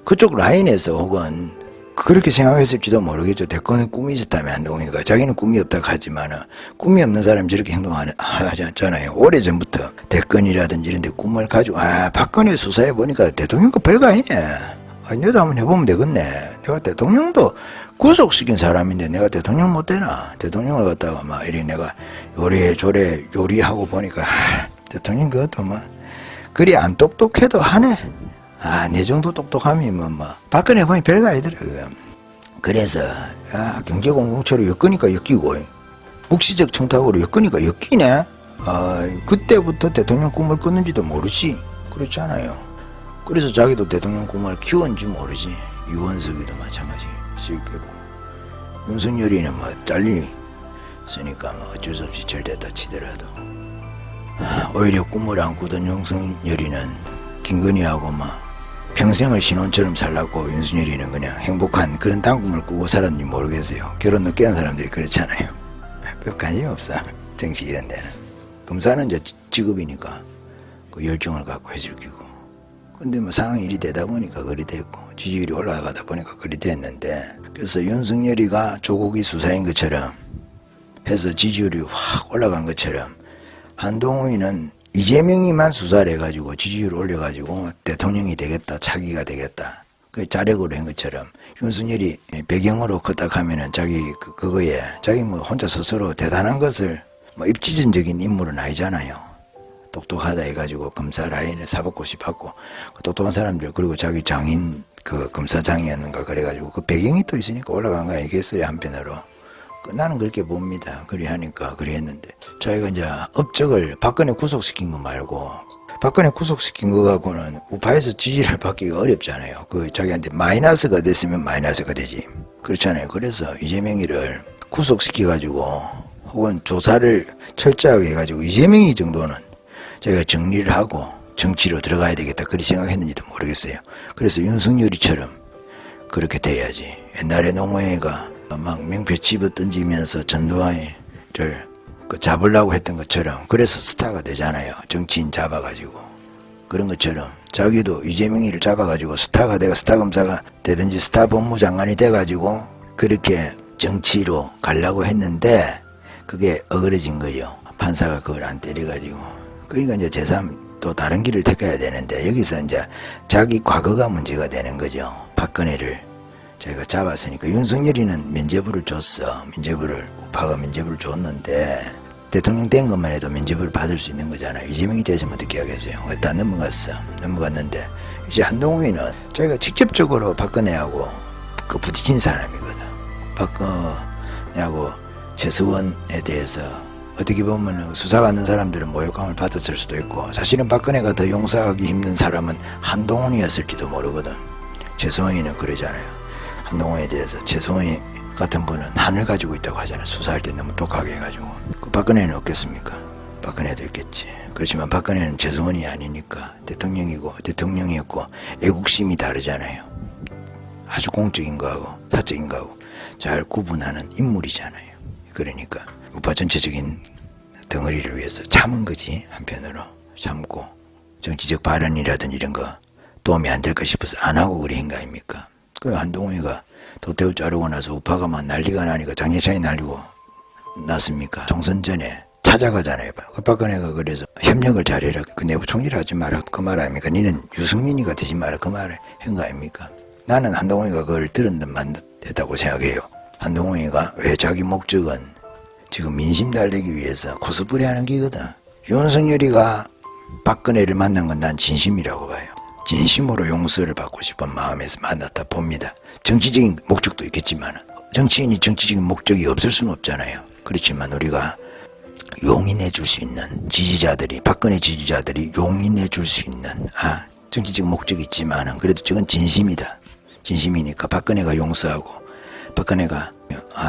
그쪽 라인에서 혹은 그렇게 생각했을지도 모르겠죠. 대권에 꿈이 있었다면 한동훈이가 자기는 꿈이 없다고 하지만은 꿈이 없는 사람이 저렇게 행동하지 않잖아요. 오래전부터 대권이라든지 이런 데 꿈을 가지고 박근혜 수사해 보니까 대통령 거 별거 아니네. 너도 한번 해보면 되겠네. 내가 대통령도 구속시킨 사람인데 내가 대통령 못 되나? 대통령을 갖다가 막 이리 내가 요래조래 요리하고 보니까 대통령 그것도 뭐 그리 안 똑똑해도 하네. 내 정도 똑똑하면 뭐 박근혜 보니 별거 아니더라고요. 그래서 경제공동체로 엮으니까 엮이고 묵시적 청탁으로 엮으니까 엮이네. 그때부터 대통령 꿈을 꿨는지도 모르지. 그렇지 않아요. 그래서 자기도 대통령 꿈을 키웠는지 모르지. 유원석이도 마찬가지일 수 있겠고 윤석열이는 뭐 잘리으니까 뭐 어쩔 수 없이 절대다 치더라도 오히려 꿈을 안 꾸던 윤석열이는 김건희하고 막 평생을 신혼처럼 살라고 윤석열이는 그냥 행복한 그런 땅꿈을 꾸고 살았는지 모르겠어요. 결혼 늦게 한 사람들이 그렇잖아요. 별 관심이 없어. 정치 이런 데는. 검사는 이제 직업이니까 그 열정을 갖고 해줄 기고. 근데 뭐 상황이 이리 되다 보니까 그리 됐고 지지율이 올라가다 보니까 그리 됐는데 그래서 윤석열이가 조국이 수사인 것처럼 해서 지지율이 확 올라간 것처럼 한동훈이는 이재명이만 수사를 해가지고 지지율을 올려가지고 대통령이 되겠다, 차기가 되겠다. 그 자력으로 한 것처럼 윤석열이 배경으로 컸다 하면은 자기 그거에 자기 뭐 혼자 스스로 대단한 것을 뭐 입지전적인 인물은 아니잖아요. 똑똑하다 해가지고 검사 라인에 사법고시 받고 똑똑한 사람들 그리고 자기 장인 그 검사장이었는가 그래가지고 그 배경이 또 있으니까 올라간 거 아니겠어요 한편으로. 나는 그렇게 봅니다. 그리 하니까 그리 했는데 자기가 이제 업적을 박근혜 구속시킨 거 말고 박근혜 구속시킨 거 갖고는 우파에서 지지를 받기가 어렵잖아요. 그 자기한테 마이너스가 됐으면 마이너스가 되지. 그렇잖아요. 그래서 이재명이를 구속시켜가지고 혹은 조사를 철저하게 해가지고 이재명이 정도는 자기가 정리를 하고 정치로 들어가야 되겠다 그렇게 생각했는지도 모르겠어요. 그래서 윤석열이처럼 그렇게 돼야지. 옛날에 노무현이가 막 명패 집어 던지면서 전두환을 잡으려고 했던 것처럼 그래서 스타가 되잖아요. 정치인 잡아가지고. 그런 것처럼 자기도 이재명이를 잡아가지고 스타가 되고 스타 검사가 되든지 스타 법무장관이 돼가지고 그렇게 정치로 가려고 했는데 그게 어그러진 거죠. 판사가 그걸 안 때려가지고. 그러니까 이제 제3 또 다른 길을 택해야 되는데 여기서 이제 자기 과거가 문제가 되는 거죠. 박근혜를 저희가 잡았으니까 윤석열이는 면죄부를 줬어. 우파가 면죄부를 줬는데 대통령 된 것만 해도 면죄부를 받을 수 있는 거잖아요. 이재명이 되시면 어떻게 하겠어요? 다 넘어갔는데 이제 한동훈이는 자기가 직접적으로 박근혜하고 그 부딪힌 사람이거든. 박근혜하고 최서원에 대해서 어떻게 보면 수사받는 사람들은 모욕감을 받았을 수도 있고 사실은 박근혜가 더 용서하기 힘든 사람은 한동훈이었을지도 모르거든. 최서원이는 그러잖아요. 한동훈에 대해서 최서원이 같은 분은 한을 가지고 있다고 하잖아요. 수사할 때 너무 독하게 해가지고. 그 박근혜는 없겠습니까? 박근혜도 있겠지. 그렇지만 박근혜는 최서원이 아니니까 대통령이었고 애국심이 다르잖아요. 아주 공적인 거하고 사적인 거하고 잘 구분하는 인물이잖아요. 그러니까 우파 전체적인 덩어리를 위해서 참은 거지. 한편으로 참고 정치적 발언이라든지 이런 거 도움이 안 될까 싶어서 안 하고 그런 거 아닙니까? 그 한동훈이가 도태우 자르고 나서 우파가 막 난리가 나니까 장례차에 날리고 났습니까? 총선 전에 찾아가잖아요. 그 박근혜가 그래서 협력을 잘해라. 그 내부 총질 하지 마라. 그 말 아닙니까? 니는 유승민이가 되지 마라. 그 말을 한 거 아닙니까? 나는 한동훈이가 그걸 들은 듯만 했다고 생각해요. 한동훈이가 왜 자기 목적은 지금 민심 달래기 위해서 코스프레 하는 기거든. 윤석열이가 박근혜를 만난 건 난 진심이라고 봐요. 진심으로 용서를 받고 싶은 마음에서 만났다 봅니다. 정치적인 목적도 있겠지만 정치인이 정치적인 목적이 없을 수는 없잖아요. 그렇지만 우리가 용인해 줄 수 있는 지지자들이, 박근혜 지지자들이 용인해 줄 수 있는 정치적인 목적이 있지만은 그래도 저건 진심이다. 진심이니까 박근혜가 용서하고 박근혜가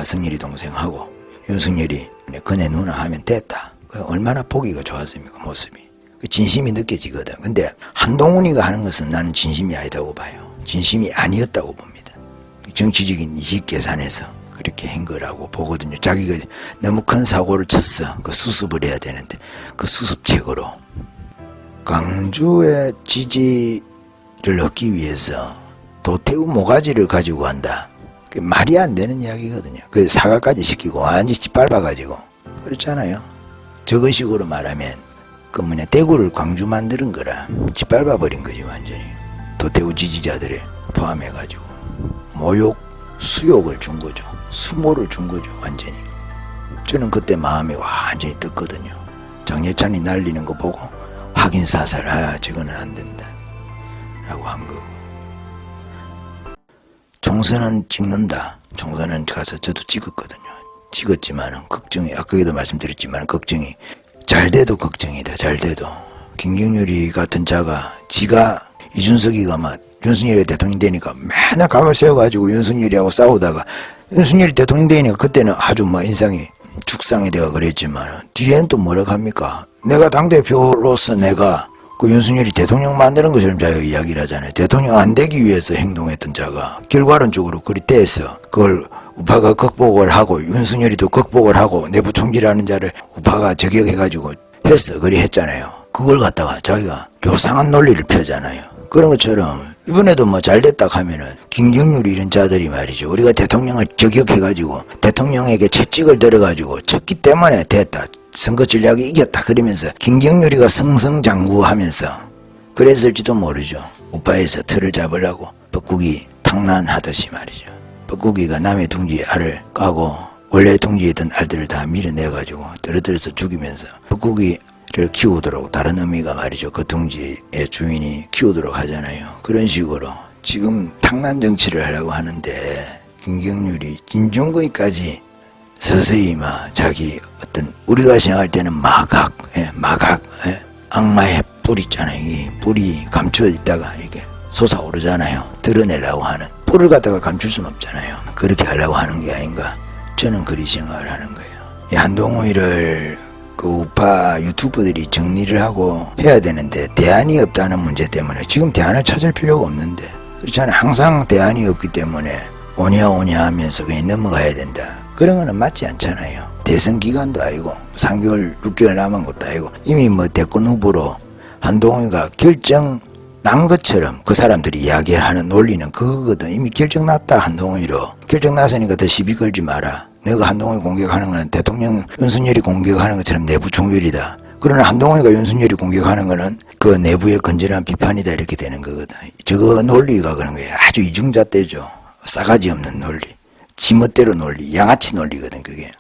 성렬이 동생하고 윤석열이 그네 누나 하면 됐다. 얼마나 보기가 좋았습니까? 모습이. 진심이 느껴지거든. 근데 한동훈이가 하는 것은 나는 진심이 아니다고 봐요. 진심이 아니었다고 봅니다. 정치적인 이익 계산에서 그렇게 한 거라고 보거든요. 자기가 너무 큰 사고를 쳤어. 그 수습을 해야 되는데 그 수습책으로 광주의 지지를 얻기 위해서 도태우 모가지를 가지고 간다. 그 말이 안 되는 이야기거든요. 그 사과까지 시키고 완전히 짓밟아가지고 그렇잖아요. 저거식으로 말하면 그 대구를 광주 만드는 거라 짓밟아버린 거지 완전히. 도태우 지지자들을 포함해가지고 모욕, 수욕을 준 거죠. 수모를 준 거죠 완전히. 저는 그때 마음이 완전히 떴거든요. 장예찬이 날리는 거 보고 확인사살 저거는 안 된다 라고 한 거고. 총선은 찍는다. 총선은 가서 저도 찍었거든요. 찍었지만은 걱정이, 아까도 말씀드렸지만 걱정이 잘 돼도 걱정이다. 잘 돼도 김경률이 같은 자가 지가 이준석이가 막 윤석열이 대통령 되니까 맨날 각을 세워가지고 윤석열이하고 싸우다가 윤석열이 대통령 되니까 그때는 아주 인상이 죽상이 되어 그랬지만 뒤에는 또 뭐라고 합니까? 내가 당대표로서 내가 그 윤석열이 대통령 만드는 것처럼 자기가 이야기를 하잖아요. 대통령 안 되기 위해서 행동했던 자가 결과론적으로 그리 돼서 그걸 우파가 극복을 하고 윤석열이도 극복을 하고 내부 총질하는 자를 우파가 저격해가지고 했어. 그리 했잖아요. 그걸 갖다가 자기가 요상한 논리를 펴잖아요. 그런 것처럼 이번에도 잘됐다 하면은 김경률 이런 자들이 말이죠. 우리가 대통령을 저격해가지고 대통령에게 채찍을 들어가지고 쳤기 때문에 됐다. 선거 전략이 이겼다. 그러면서 김경률이가 승승장구하면서 그랬을지도 모르죠. 우파에서 틀을 잡으려고 뻐꾸기 탕난하듯이 말이죠. 뻐꾸기가 남의 둥지에 알을 까고 원래 둥지에 있던 알들을 다 밀어내가지고 떨어뜨려서 죽이면서 뻐꾸기를 키우도록 다른 의미가 말이죠. 그 둥지의 주인이 키우도록 하잖아요. 그런 식으로 지금 탕난 정치를 하려고 하는데 김경률이 김종국이까지 서서히 자기 어떤 우리가 생각할 때는 마각, 악마의 뿔 있잖아요. 이 뿔이 감추어 있다가 이게 솟아오르잖아요. 드러내려고 하는 뿔을 갖다가 감출 수는 없잖아요. 그렇게 하려고 하는 게 아닌가. 저는 그리 생각을 하는 거예요. 이 한동훈이를 그 우파 유튜버들이 정리를 하고 해야 되는데 대안이 없다는 문제 때문에 지금 대안을 찾을 필요가 없는데 그렇잖아요. 항상 대안이 없기 때문에 오냐 하면서 그냥 넘어가야 된다. 그런 거는 맞지 않잖아요. 대선 기간도 아니고 3개월, 6개월 남은 것도 아니고 이미 대권 후보로 한동훈이가 결정 난 것처럼 그 사람들이 이야기하는 논리는 그거거든. 이미 결정 났다. 한동훈이로. 결정 났으니까 더 시비 걸지 마라. 내가 한동훈이 공격하는 거는 대통령 윤석열이 공격하는 것처럼 내부 총질이다. 그러나 한동훈이가 윤석열이 공격하는 거는 그 내부의 건전한 비판이다 이렇게 되는 거거든. 저거 논리가 그런 거예요. 아주 이중잣대죠. 싸가지 없는 논리. 지멋대로 논리, 양아치 논리거든 그게.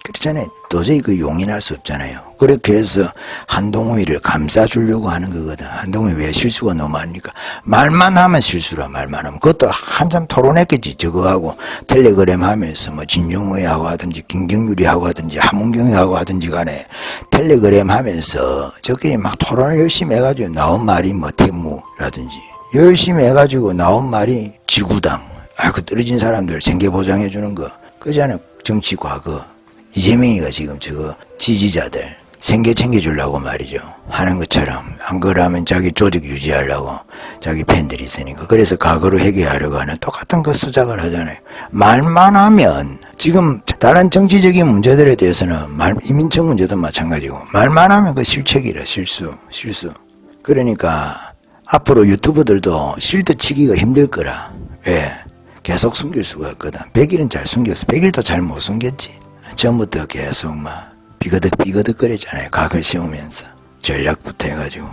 그렇잖아요. 도저히 그 용인할 수 없잖아요. 그렇게 해서 한동훈이를 감싸주려고 하는 거거든. 한동훈이 왜 실수가 너무 많으니까. 말만 하면 실수라. 말만 하면. 그것도 한참 토론했겠지. 저거하고 텔레그램 하면서 진중의하고 하든지 김경률이하고 하든지 함은경이하고 하든지 간에 텔레그램 하면서 저끼리 막 토론을 열심히 해가지고 나온 말이 태무라든지 열심히 해가지고 나온 말이 지구당. 그 떨어진 사람들 생계 보장해주는 거. 그잖아요. 정치 과거. 이재명이가 지금 저거 지지자들 생계 챙겨주려고 말이죠. 하는 것처럼. 안 그러면 자기 조직 유지하려고 자기 팬들이 있으니까. 그래서 과거로 해결하려고 하는 똑같은 그 수작을 하잖아요. 말만 하면 지금 다른 정치적인 문제들에 대해서는 이민청 문제도 마찬가지고 말만 하면 그 실책이라 실수. 그러니까 앞으로 유튜버들도 실드 치기가 힘들 거라. 왜? 계속 숨길 수가 없거든. 100일은 잘 숨겼어. 100일도 잘 못 숨겼지. 처음부터 계속 막 비거덕비거덕 거렸잖아요. 각을 세우면서 전략부터 해가지고.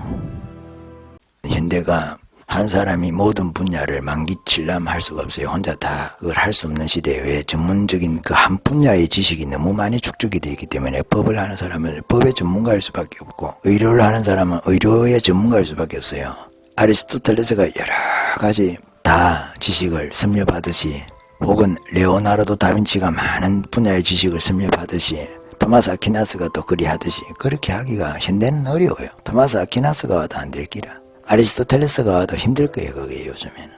현대가 한 사람이 모든 분야를 망기치려면 할 수가 없어요. 혼자 다 그걸 할 수 없는 시대에 왜 전문적인 그 한 분야의 지식이 너무 많이 축적이 되어 있기 때문에 법을 하는 사람은 법의 전문가일 수밖에 없고 의료를 하는 사람은 의료의 전문가일 수밖에 없어요. 아리스토텔레스가 여러 가지 다 지식을 섭렵하듯이 혹은 레오나르도 다빈치가 많은 분야의 지식을 섭렵하듯이 토마스 아퀴나스가 또 그리하듯이 그렇게 하기가 현대는 어려워요. 토마스 아퀴나스가 와도 안 될 기라. 아리스토텔레스가 와도 힘들 거예요, 그게 요즘에는.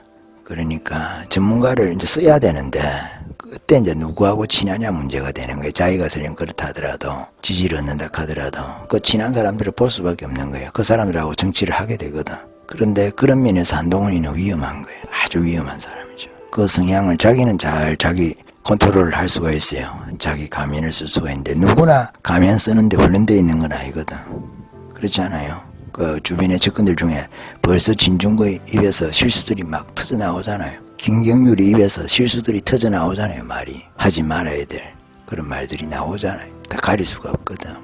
그러니까 전문가를 이제 써야 되는데 그때 이제 누구하고 친하냐 문제가 되는 거예요. 자기가 설령 그렇다 하더라도 지지를 얻는다 하더라도 그 친한 사람들을 볼 수밖에 없는 거예요. 그 사람들하고 정치를 하게 되거든. 그런데 그런 면에서 한동훈이는 위험한 거예요. 아주 위험한 사람이죠. 그 성향을 자기는 잘 자기 컨트롤을 할 수가 있어요. 자기 가면을 쓸 수가 있는데 누구나 가면 쓰는데 훈련되어 있는 건 아니거든. 그렇지 않아요? 그 주변의 접근들 중에 벌써 진중거의 입에서 실수들이 막 터져 나오잖아요. 김경률이 입에서 실수들이 터져 나오잖아요. 말이 하지 말아야 될 그런 말들이 나오잖아요. 다 가릴 수가 없거든.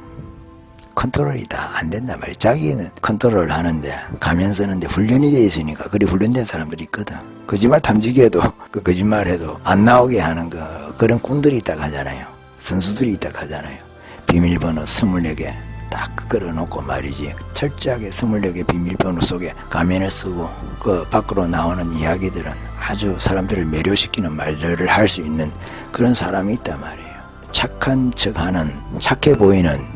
컨트롤이 다 안 된단 말이에요. 자기는 컨트롤을 하는데 가면 쓰는데 훈련이 돼 있으니까 그리 훈련된 사람들이 있거든. 거짓말 탐지기에도 그 거짓말해도 안 나오게 하는 그런 꾼들이 있다고 하잖아요. 선수들이 있다고 하잖아요. 비밀번호 24개 딱 끌어놓고 말이지 철저하게 24개 비밀번호 속에 가면을 쓰고 그 밖으로 나오는 이야기들은 아주 사람들을 매료시키는 말들을 할 수 있는 그런 사람이 있단 말이에요. 착한 척하는 착해 보이는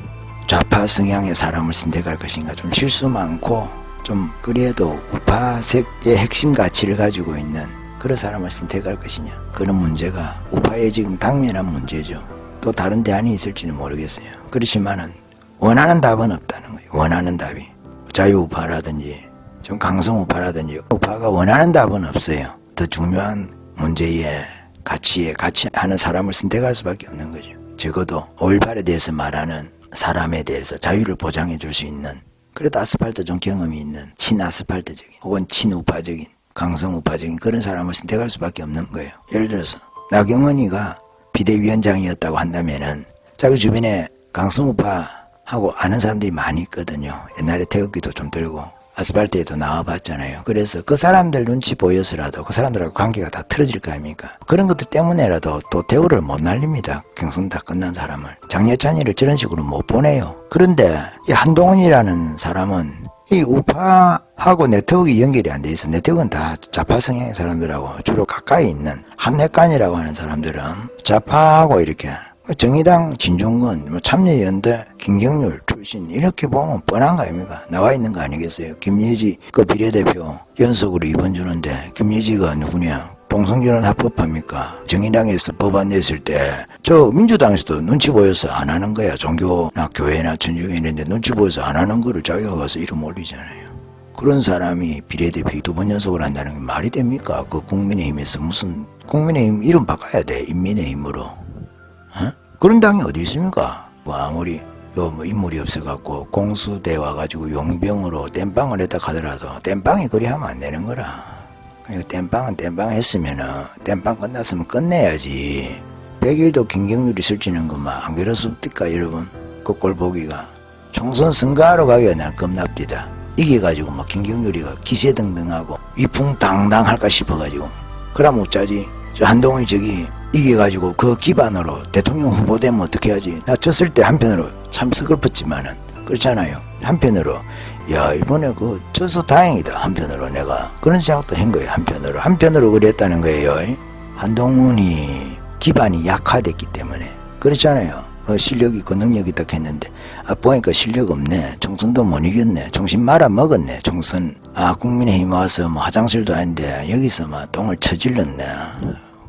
좌파 성향의 사람을 선택할 것인가, 좀 실수 많고 좀 그래도 우파색의 핵심 가치를 가지고 있는 그런 사람을 선택할 것이냐, 그런 문제가 우파의 지금 당면한 문제죠. 또 다른 대안이 있을지는 모르겠어요. 그렇지만은 원하는 답은 없다는 거예요. 원하는 답이 자유우파라든지 좀 강성우파라든지 우파가 원하는 답은 없어요. 더 중요한 문제에 가치에 가치하는 사람을 선택할 수밖에 없는 거죠. 적어도 올바르에 대해서 말하는 사람에 대해서 자유를 보장해 줄 수 있는, 그래도 아스팔트 좀 경험이 있는 친아스팔트적인 혹은 친우파적인 강성우파적인 그런 사람을 선택할 수밖에 없는 거예요. 예를 들어서 나경원이가 비대위원장이었다고 한다면은 자기 주변에 강성우파하고 아는 사람들이 많이 있거든요. 옛날에 태극기도 좀 들고 아스팔트에도 나와봤잖아요. 그래서 그 사람들 눈치 보여서라도 그 사람들하고 관계가 다 틀어질 거 아닙니까? 그런 것들 때문에라도 또 대우를 못 날립니다. 경선 다 끝난 사람을. 장예찬이를 저런 식으로 못 보내요. 그런데 이 한동훈이라는 사람은 이 우파하고 네트워크가 연결이 안 돼 있어. 네트워크는 다 좌파 성향의 사람들하고 주로 가까이 있는 한핵관이라고 하는 사람들은 좌파하고 이렇게 정의당 진중권, 참여연대 김경률 출신 이렇게 보면 뻔한 거 아닙니까? 나와 있는 거 아니겠어요? 김예지 그 비례대표 연속으로 2번 주는데 김예지가 누구냐? 동성결혼 합법합니까? 정의당에서 법안 냈을 때 저 민주당에서도 눈치 보여서 안 하는 거야. 종교나 교회나 천주교 이런데 눈치 보여서 안 하는 거를 자기가 가서 이름 올리잖아요. 그런 사람이 비례대표 2번 연속을 한다는 게 말이 됩니까? 그 국민의힘에서 무슨 국민의힘 이름 바꿔야 돼. 인민의힘으로. 그런 당이 어디 있습니까? 뭐 아무리 뭐 인물이 없어갖고 공수대 와가지고 용병으로 땜빵을 했다 하더라도 땜빵이 그리 하면 안 되는 거라. 그러니까 땜빵은 땜빵 했으면은 땜빵 끝났으면 끝내야지. 100일도 김경률이 설치는 것만 안 그렇습니까 여러분? 그 꼴 보기가. 총선 선거하러 가기가 난 겁납디다. 이겨가지고 막 김경률이가 기세등등하고 위풍당당 할까 싶어가지고. 그럼 어쩌지? 저 한동훈이 저기 이겨가지고 그 기반으로 대통령 후보 되면 어떻게 하지? 나 졌을 때 한편으로 참 서글펐지만은 그렇잖아요. 한편으로 야 이번에 그 져서 다행이다. 한편으로 내가 그런 생각도 한 거예요. 한편으로 그랬다는 거예요. 한동훈이 기반이 약화됐기 때문에 그렇잖아요. 실력 있고 능력 있다 했는데 보니까 실력 없네. 총선도 못 이겼네. 정신 말아 먹었네. 총선 국민의힘 와서 뭐 화장실도 아닌데 여기서 막 똥을 쳐질렀네.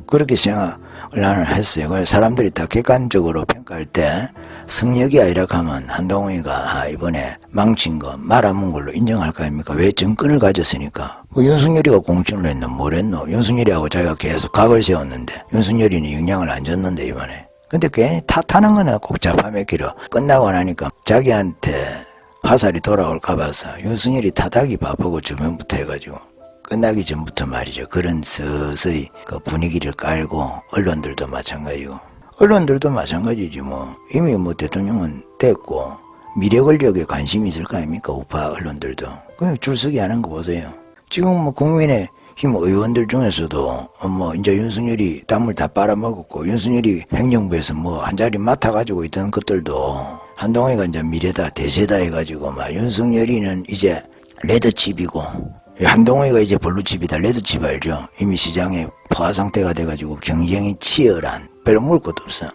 그렇게 생각을 나는 했어요. 그래서 사람들이 다 객관적으로 평가할 때 성역이 아니라 하면 한동훈이가 이번에 망친 거 말아먹은 걸로 인정할 거 아닙니까? 왜 정권을 가졌으니까. 윤석열이가 공천을 했노? 뭘 했노? 윤석열이하고 자기가 계속 각을 세웠는데 윤석열이는 영향을 안 줬는데 이번에. 근데 괜히 탓하는 거는 꼭 잡아먹기로 끝나고 나니까 자기한테 화살이 돌아올까 봐서 윤석열이 타닥이 바쁘고 주변부터 해가지고 끝나기 전부터 말이죠. 그런 서서히 그 분위기를 깔고 언론들도 마찬가지고 언론들도 마찬가지지 뭐. 이미 뭐 대통령은 됐고 미래 권력에 관심이 있을 거 아닙니까? 우파 언론들도. 그냥 줄서기 하는 거 보세요. 지금 뭐 국민의힘 의원들 중에서도 뭐 이제 윤석열이 단물 다 빨아먹었고 윤석열이 행정부에서 뭐 한 자리 맡아가지고 있던 것들도 한동훈이가 이제 미래다 대세다 해가지고 막 윤석열이는 이제 레드칩이고 한동훈이가 이제 블루칩이다. 레드칩 알죠? 이미 시장에 포화 상태가 돼가지고 경쟁이 치열한 별로 먹을 것도 없어.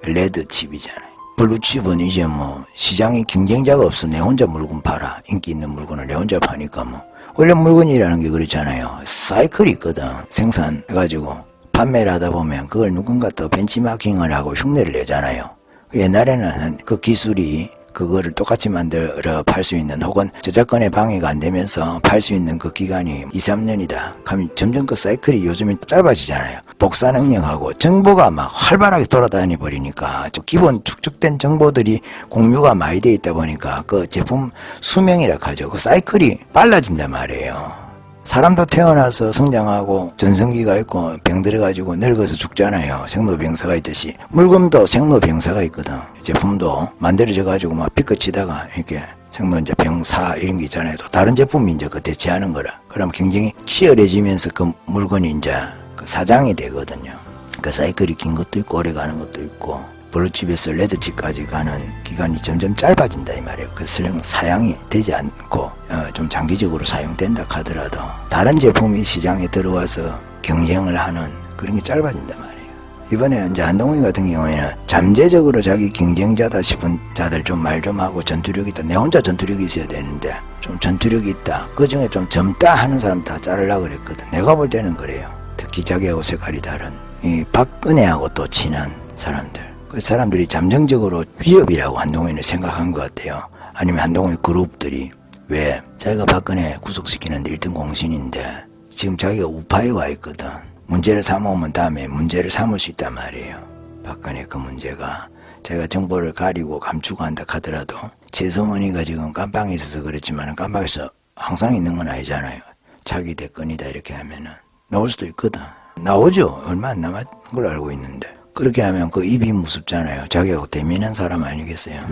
레드칩이잖아요. 블루칩은 이제 뭐 시장에 경쟁자가 없어. 내 혼자 물건 팔아. 인기 있는 물건을 내 혼자 파니까 뭐 원래 물건이라는 게 그렇잖아요. 사이클이 있거든. 생산해가지고 판매를 하다 보면 그걸 누군가 또 벤치마킹을 하고 흉내를 내잖아요. 옛날에는 그 기술이 그거를 똑같이 만들어 팔 수 있는 혹은 저작권의 방해가 안 되면서 팔 수 있는 그 기간이 2, 3년이다. 그러면 점점 그 사이클이 요즘에 짧아지잖아요. 복사 능력하고 정보가 막 활발하게 돌아다니 버리니까 기본 축적된 정보들이 공유가 많이 돼 있다 보니까 그 제품 수명이라 하죠. 그 사이클이 빨라진단 말이에요. 사람도 태어나서 성장하고 전성기가 있고 병 들어가지고 늙어서 죽잖아요. 생로병사가 있듯이 물건도 생로병사가 있거든. 제품도 만들어져가지고 막 피꺼치다가 이렇게 생로 이제 병사 이런 게 있잖아요. 또 다른 제품이 이제 그 대체하는 거라. 그럼 경쟁이 치열해지면서 그 물건이 이제 그 사장이 되거든요. 그 사이클이 긴 것도 있고 오래 가는 것도 있고 블루칩에서 레드칩까지 가는 기간이 점점 짧아진다 이 말이에요. 그 설령 사양이 되지 않고 좀 장기적으로 사용된다 하더라도 다른 제품이 시장에 들어와서 경쟁을 하는 그런 게 짧아진단 말이에요. 이번에 이제 한동훈 같은 경우에는 잠재적으로 자기 경쟁자다 싶은 자들 좀 말 좀 하고 전투력이 있다. 내 혼자 전투력이 있어야 되는데 좀 전투력이 있다. 그 중에 좀 젊다 하는 사람 다 자르려고 그랬거든. 내가 볼 때는 그래요. 특히 자기하고 색깔이 다른 이 박근혜하고 또 친한 사람들. 그 사람들이 잠정적으로 위협이라고 한동훈을 생각한 것 같아요. 아니면 한동훈 그룹들이 왜 자기가 박근혜 구속시키는데 1등 공신인데 지금 자기가 우파에 와 있거든. 문제를 삼아오면 다음에 문제를 삼을 수 있단 말이에요. 박근혜 그 문제가 자기가 정보를 가리고 감추고 한다 하더라도 최성원이가 지금 깜빵에 있어서 그렇지만 깜빵에서 항상 있는 건 아니잖아요. 차기 대권이다 이렇게 하면은 나올 수도 있거든. 나오죠. 얼마 안 남았는 걸 알고 있는데. 그렇게 하면 그 입이 무섭잖아요. 자기하고 대면한 사람 아니겠어요.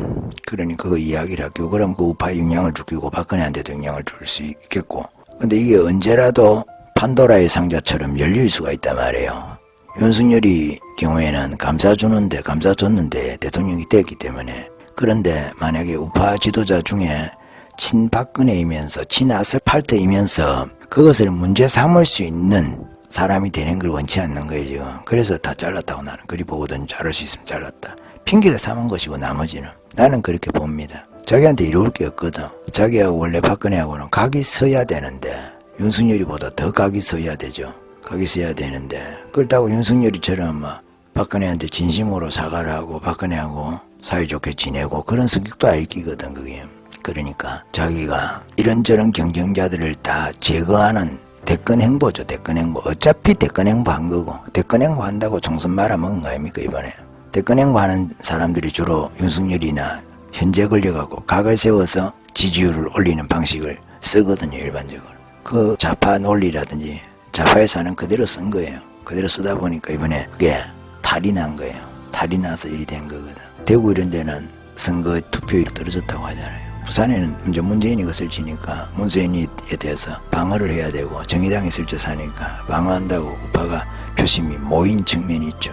그러니 그거 이야기를 할게요. 그럼 그 우파에 영향을 줄 거고 박근혜한테도 영향을 줄 수 있겠고. 근데 이게 언제라도 판도라의 상자처럼 열릴 수가 있단 말이에요. 윤석열이 경우에는 감사줬는데 대통령이 됐기 때문에. 그런데 만약에 우파 지도자 중에 친박근혜이면서 친아스팔트이면서 그것을 문제 삼을 수 있는 사람이 되는 걸 원치 않는 거예요 지금. 그래서 다 잘랐다고 나는 그리 보거든. 자를 수 있으면 잘랐다. 핑계가 삼은 것이고 나머지는 나는 그렇게 봅니다. 자기한테 이로울 게 없거든. 자기하고 원래 박근혜하고는 각이 서야 되는데 윤석열이보다 더 각이 서야 되죠. 각이 서야 되는데 그렇다고 윤석열이처럼 막 박근혜한테 진심으로 사과를 하고 박근혜하고 사이좋게 지내고 그런 성격도 알기거든 그게. 그러니까 자기가 이런저런 경쟁자들을 다 제거하는 대권 행보죠. 대권 행보. 어차피 대권 행보 한 거고 대권 행보 한다고 총선 말아먹은 거 아닙니까 이번에. 대권 행보 하는 사람들이 주로 윤석열이나 현재 권력하고 각을 세워서 지지율을 올리는 방식을 쓰거든요. 일반적으로. 그 좌파 논리라든지 좌파에서 하는 그대로 쓴 거예요. 그대로 쓰다 보니까 이번에 그게 탈이 난 거예요. 탈이 나서 일이 된 거거든. 대구 이런 데는 선거 투표율이 떨어졌다고 하잖아요. 부산에는 이제 문재인이 것을 지니까 문재인에 대해서 방어를 해야 되고 정의당이 슬쩍하니까 방어한다고 우파가 표심이 모인 측면이 있죠.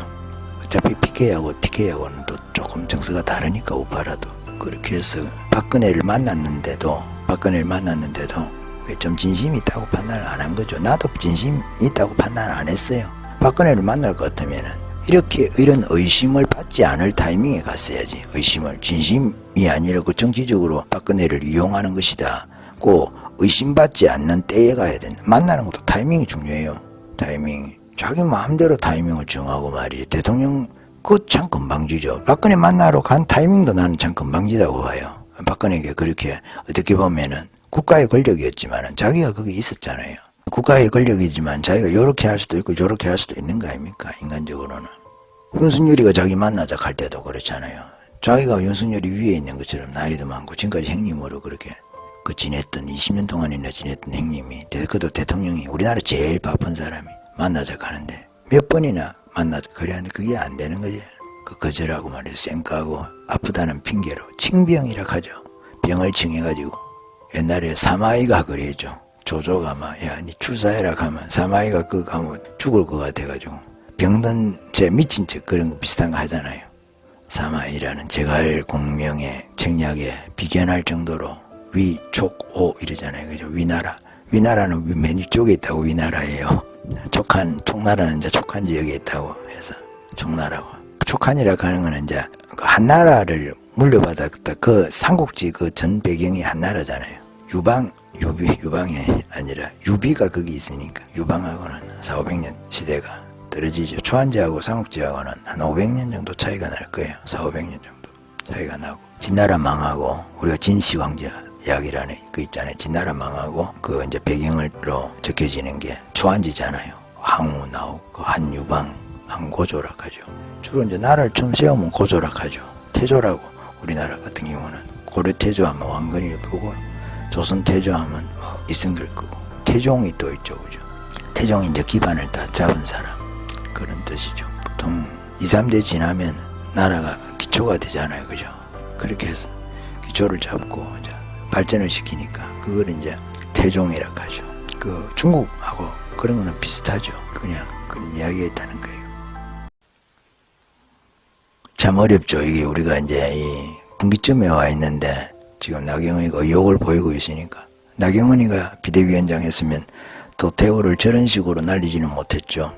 어차피 PK하고 TK하고는 또 조금 정서가 다르니까 우파라도. 그렇게 해서 박근혜를 만났는데도 왜 좀 진심이 있다고 판단을 안 한 거죠. 나도 진심이 있다고 판단을 안 했어요. 박근혜를 만날 것 같으면은 이런 의심을 받지 않을 타이밍에 갔어야지. 의심을 진심이 아니라 그 정치적으로 박근혜를 이용하는 것이다. 고 의심받지 않는 때에 가야 된다. 만나는 것도 타이밍이 중요해요. 타이밍. 자기 마음대로 타이밍을 정하고 말이지. 대통령 그거 참 금방지죠. 박근혜 만나러 간 타이밍도 나는 참 금방지다고 봐요. 박근혜가 그렇게 어떻게 보면은 국가의 권력이었지만은 자기가 거기 있었잖아요. 국가의 권력이지만 자기가 요렇게 할 수도 있고 저렇게 할 수도 있는 거 아닙니까? 인간적으로는. 윤석열이가 자기 만나자 할 때도 그렇잖아요. 자기가 윤석열이 위에 있는 것처럼 나이도 많고 지금까지 형님으로 그렇게 지냈던 20년 동안이나 지냈던 형님이 그도 대통령이 우리나라 제일 바쁜 사람이 만나자 하는데 몇 번이나 만나자 그래 하는데 그게 안 되는 거지. 그 거절하고 말이야. 쌩까고 아프다는 핑계로 칭병이라 하죠. 병을 칭해가지고 옛날에 사마이가 그랬죠. 조조가 막 야 니 출사해라 하면 사마이가 그 가면 죽을 것 같아가지고 병든 제 미친 척 그런 거 비슷한 거 하잖아요. 사마이라는 제갈 공명의 책략에 비견할 정도로 위촉오 이러잖아요. 그죠? 위나라는 맨 위쪽에 있다고 위나라예요. 촉나라는 이제 촉한 지역에 있다고 해서 촉나라고. 촉한이라 하는 거는 이제 한나라를 물려받았다. 그 삼국지 그 전 배경이 한나라잖아요. 유방이 아니라 유비가 거기 있으니까 유방하고는 400~500년 시대가 떨어지죠. 초한지하고 삼국지하고는 한 500년 정도 차이가 날 거예요. 400~500년 정도 차이가 나고 진나라 망하고 우리가 진시황자 이야기라는 그 있잖아요. 진나라 망하고 그 이제 배경으로 적혀지는 게 초한지잖아요. 항우 나오고 그 한유방 한고조락 하죠. 주로 이제 나라를 처음 세우면 고조락 하죠. 태조라고 우리나라 같은 경우는 고려 태조하면 왕건이를 끄고 조선 태조하면 이승길 끄고 태종이 또 있죠. 그죠? 태종이 이제 기반을 다 잡은 사람 그런 뜻이죠. 보통 2, 3대 지나면 나라가 기초가 되잖아요. 그죠? 그렇게 해서 기초를 잡고 이제 발전을 시키니까 그걸 이제 태종이라고 하죠. 그 중국하고 그런 거는 비슷하죠. 그냥 그런 이야기가 있다는 거예요. 참 어렵죠. 이게 우리가 이제 이 분기점에 와 있는데 지금 나경원이가 의욕을 보이고 있으니까 나경원이가 비대위원장 했으면 또 대우를 저런 식으로 날리지는 못했죠.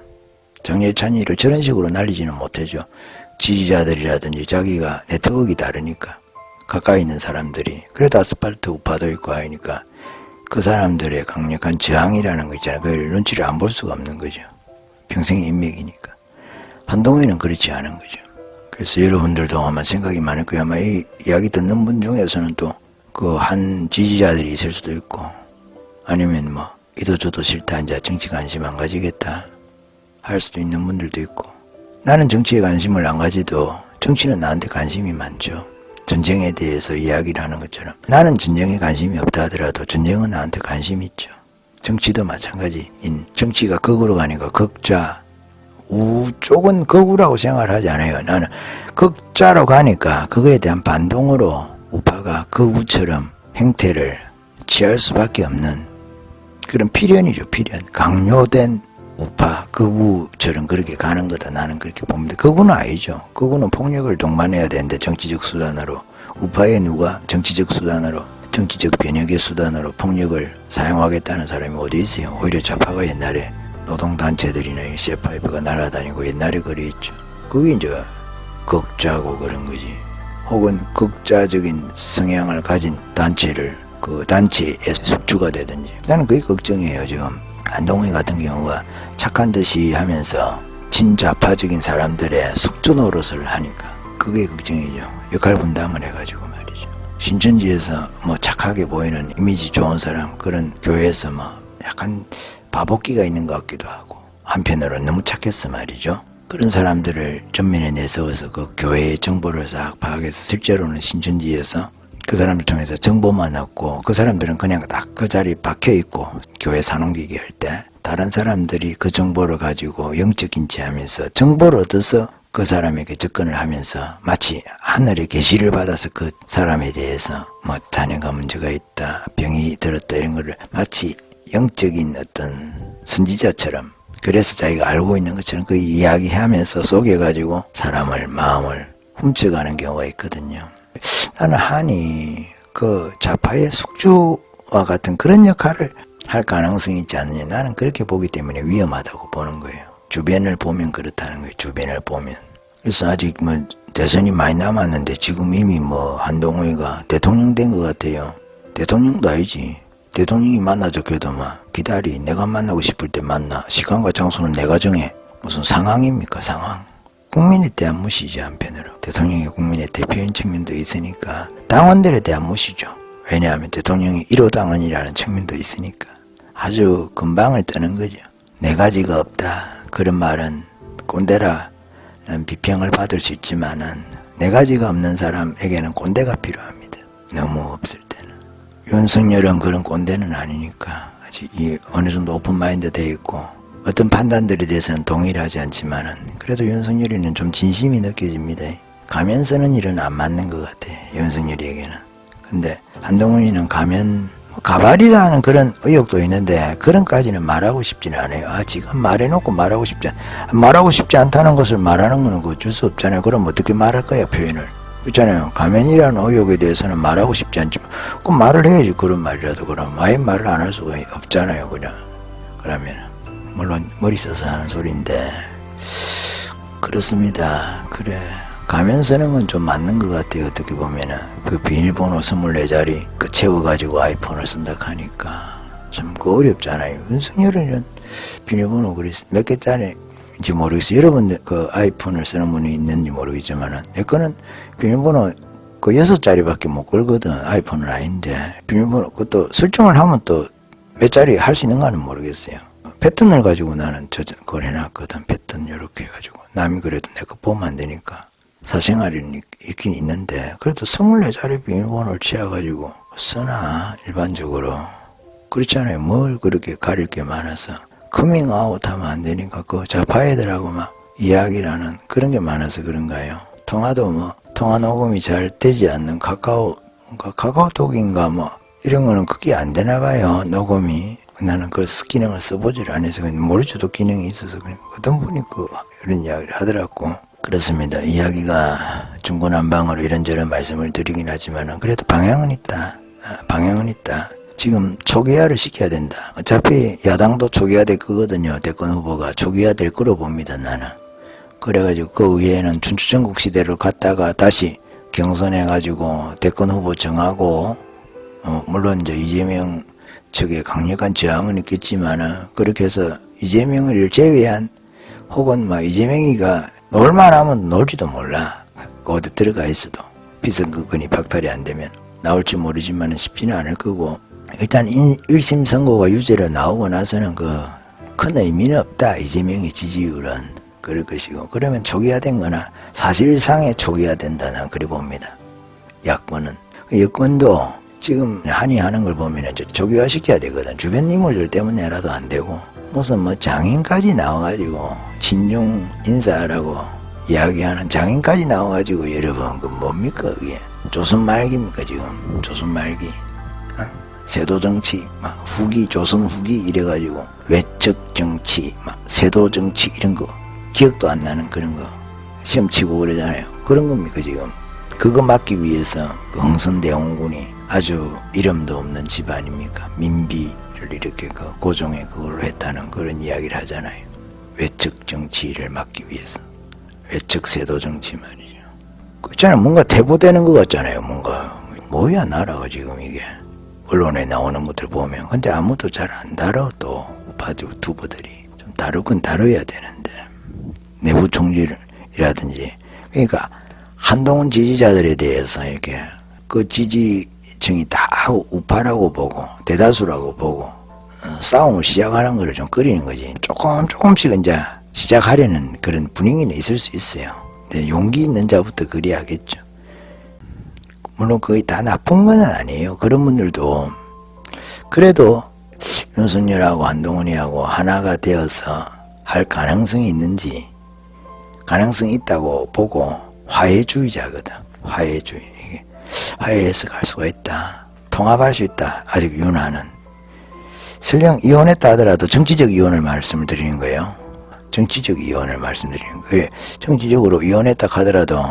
정예찬이를 저런 식으로 날리지는 못했죠. 지지자들이라든지 자기가 네트워크가 다르니까 가까이 있는 사람들이 그래도 아스팔트 우파도 있고 하니까 그 사람들의 강력한 저항이라는 거 있잖아요. 그걸 눈치를 안 볼 수가 없는 거죠. 평생의 인맥이니까. 한동훈은 그렇지 않은 거죠. 그래서 여러분들도 아마 생각이 많을 거예요. 아마 이 이야기 듣는 분 중에서는 또 그 한 지지자들이 있을 수도 있고 아니면 뭐 이도 저도 싫다 이제 정치 관심 안 가지겠다 할 수도 있는 분들도 있고 나는 정치에 관심을 안 가지도 정치는 나한테 관심이 많죠. 전쟁에 대해서 이야기를 하는 것처럼 나는 전쟁에 관심이 없다 하더라도 전쟁은 나한테 관심이 있죠. 정치도 마찬가지인 정치가 극으로 가니까 극좌 우 쪽은 극우라고 생각을 하지 않아요. 나는 극좌로 가니까 그거에 대한 반동으로 우파가 극우처럼 행태를 취할 수밖에 없는 그런 필연이죠. 필연. 강요된 우파 극우처럼 그렇게 가는 거다. 나는 그렇게 봅니다. 극우는 아니죠. 극우는 폭력을 동반해야 되는데 정치적 수단으로 우파의 누가 정치적 수단으로 정치적 변혁의 수단으로 폭력을 사용하겠다는 사람이 어디 있어요. 오히려 좌파가 옛날에 노동단체들이나 C5가 날아다니고 옛날에 그랬죠. 그게 이제 극좌고 그런 거지. 혹은 극좌적인 성향을 가진 단체를 그 단체의 숙주가 되든지. 나는 그게 걱정이에요. 지금 한동훈 같은 경우가 착한 듯이 하면서 친좌파적인 사람들의 숙주 노릇을 하니까 그게 걱정이죠. 역할 분담을 해가지고 말이죠. 신천지에서 뭐 착하게 보이는 이미지 좋은 사람 그런 교회에서 뭐 약간 바보끼가 있는 것 같기도 하고 한편으로는 너무 착했어 말이죠. 그런 사람들을 전면에 내세워서 그 교회의 정보를 싹 파악해서 실제로는 신천지에서 그 사람을 통해서 정보만 얻고 그 사람들은 그냥 딱 그 자리에 박혀있고 교회 산홍기기 할 때 다른 사람들이 그 정보를 가지고 영적 인지하면서 정보를 얻어서 그 사람에게 접근을 하면서 마치 하늘의 계시를 받아서 그 사람에 대해서 뭐 자녀가 문제가 있다, 병이 들었다 이런 거를 마치 영적인 어떤 선지자처럼 그래서 자기가 알고 있는 것처럼 그 이야기하면서 속여가지고 사람을 마음을 훔쳐가는 경우가 있거든요. 나는 한이 그 좌파의 숙주와 같은 그런 역할을 할 가능성이 있지 않느냐. 나는 그렇게 보기 때문에 위험하다고 보는 거예요. 주변을 보면 그렇다는 거예요. 주변을 보면. 그래서 아직 뭐 대선이 많이 남았는데 지금 이미 뭐 한동훈이가 대통령 된 것 같아요. 대통령도 아니지. 대통령이 만나 적혀도 막 기다리. 내가 만나고 싶을 때 만나. 시간과 장소는 내가 정해. 무슨 상황입니까 상황. 국민에 대한 무시죠. 한편으로. 대통령이 국민의 대표인 측면도 있으니까 당원들에 대한 무시죠. 왜냐하면 대통령이 1호 당원이라는 측면도 있으니까 아주 금방을 뜨는 거죠. 네 가지가 없다. 그런 말은 꼰대라는 비평을 받을 수 있지만은 네 가지가 없는 사람에게는 꼰대가 필요합니다. 너무 없을 때는. 윤석열은 그런 꼰대는 아니니까 아직 어느 정도 오픈마인드 돼 있고 어떤 판단들에 대해서는 동의를 하지 않지만은 그래도 윤석열이는 좀 진심이 느껴집니다. 가면 쓰는 일은 안 맞는 것 같아, 윤석열이에게는. 근데 한동훈이는 가면 가발이라는 그런 의혹도 있는데 그런까지는 말하고 싶지는 않아요. 지금 말해놓고 말하고 싶지 않다는 것을 말하는 거는 어쩔 수 없잖아요. 그럼 어떻게 말할 거야, 표현을. 있잖아요. 가면이라는 의혹에 대해서는 말하고 싶지 않지만 꼭 말을 해야지. 그런 말이라도. 그럼 아예 말을 안 할 수가 없잖아요. 그냥 그러면 물론 머리 써서 하는 소리인데 그렇습니다. 그래, 가면 쓰는 건 좀 맞는 것 같아요. 어떻게 보면은 그 비밀번호 24자리 그 채워가지고 아이폰을 쓴다 하니까 참 그 어렵잖아요. 윤석열은 비밀번호 몇 개짜리인지 모르겠어요. 여러분들 그 아이폰을 쓰는 분이 있는지 모르겠지만은 내 거는 비밀번호 그 6자리밖에 못 걸거든. 아이폰은 아닌데 비밀번호 그것도 설정을 하면 또 몇 자리 할 수 있는가는 모르겠어요. 패턴을 가지고 나는 그걸 해놨거든. 패턴 이렇게 해가지고 남이 그래도 내 거 보면 안 되니까. 사생활이 있긴 있는데 그래도 24자리 비밀번호를 취해가지고 쓰나 일반적으로 그렇잖아요. 뭘 그렇게 가릴 게 많아서 커밍아웃 하면 안 되니까 그 좌파애들하고 막 이야기라는 그런 게 많아서 그런가요. 통화도 뭐 통화 녹음이 잘 되지 않는 카카오톡인가 뭐 이런 거는 그게 안 되나 봐요. 녹음이. 나는 그 기능을 써보질 않아서 모르죠. 또 기능이 있어서 그냥 어떤 분이 이런 이야기를 하더라고. 그렇습니다. 이야기가 중구난방으로 이런저런 말씀을 드리긴 하지만은 그래도 방향은 있다. 방향은 있다. 지금 초기화를 시켜야 된다. 어차피 야당도 초기화 될 거거든요. 대권 후보가 초기화 될 거로 봅니다. 나는. 그래가지고 그 위에는 춘추전국 시대로 갔다가 다시 경선해가지고 대권 후보 정하고 물론 이제 이재명 측에 강력한 저항은 있겠지만은 그렇게 해서 이재명을 제외한 혹은 막 이재명이가 놀만 하면 놀지도 몰라. 어디 들어가 있어도 비선거권이 박탈이 안 되면 나올지 모르지만 쉽지는 않을 거고 일단 1심 선고가 유죄로 나오고 나서는 큰 의미는 없다. 이재명의 지지율은 그럴 것이고 그러면 초기화된 거나 사실상의 초기화된다. 난 그래 봅니다. 야권은 여권도 지금 한의하는 걸 보면 초기화 시켜야 되거든. 주변 인물들 때문에라도 안 되고 무슨 뭐 장인까지 나와가지고 친중 인사라고 이야기하는 장인까지 나와가지고 여러분 그 뭡니까 그게 조선 말기입니까 지금 조선 말기 세도 정치 막 후기 조선 후기 이래가지고 외척 정치 막 세도 정치 이런 거 기억도 안 나는 그런 거 시험 치고 그러잖아요. 그런 겁니까 지금. 그거 막기 위해서 그 흥선대원군이 아주 이름도 없는 집안입니까? 민비를 이렇게 고종에 그걸로 했다는 그런 이야기를 하잖아요. 외척 정치를 막기 위해서. 외척 세도 정치 말이죠. 그렇잖아요. 뭔가 퇴보되는 것 같잖아요. 뭔가. 뭐야 나라가 지금 이게. 언론에 나오는 것들 보면. 근데 아무도 잘 안 다뤄 또 우파들 유튜버들이. 좀 다루긴 다뤄야 되는데. 내부 총질이라든지. 그러니까 한동훈 지지자들에 대해서 이렇게 그 지지층이 다 우파라고 보고 대다수라고 보고 싸움을 시작하는 거를 좀 끓이는 거지. 조금씩 이제 시작하려는 그런 분위기는 있을 수 있어요. 근데 용기 있는 자부터 그리하겠죠. 물론 거의 다 나쁜 건 아니에요. 그런 분들도 그래도 윤석열하고 한동훈이하고 하나가 되어서 할 가능성이 있는지 가능성이 있다고 보고 화해주의자거든. 화해주의. 이게 화해해서 갈 수가 있다. 통합할 수 있다. 아직 윤하는. 설령 이혼했다 하더라도 정치적 이혼을 말씀을 드리는 거예요. 정치적 이혼을 말씀드리는 거예요. 정치적으로 이혼했다 하더라도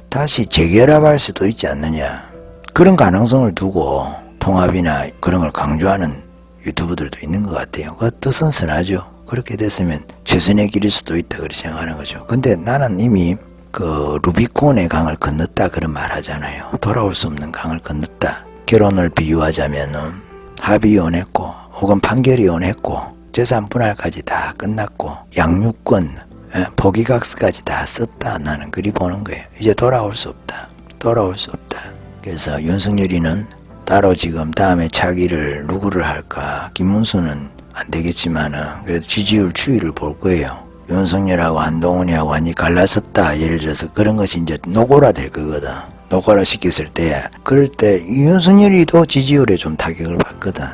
다시 재결합할 수도 있지 않느냐. 그런 가능성을 두고 통합이나 그런 걸 강조하는 유튜브들도 있는 것 같아요. 그 뜻은 선하죠. 그렇게 됐으면 최선의 길일 수도 있다. 그렇게 생각하는 거죠. 근데 나는 이미 그 루비콘의 강을 건넜다 그런 말 하잖아요. 돌아올 수 없는 강을 건넜다. 결혼을 비유하자면은 합의 이혼했고 혹은 판결 이혼했고 재산 분할까지 다 끝났고 양육권 포기각서까지 다 썼다. 나는 그리 보는 거예요. 이제 돌아올 수 없다. 돌아올 수 없다. 그래서 윤석열이는 따로 지금 다음에 차기를 누구를 할까. 김문수는 안 되겠지만은 그래도 지지율 추이를 볼 거예요. 윤석열하고 한동훈이하고 완전히 갈라섰다. 예를 들어서 그런 것이 이제 노골화 될 거거든. 노골화 시켰을 때 그럴 때 윤석열이도 지지율에 좀 타격을 받거든.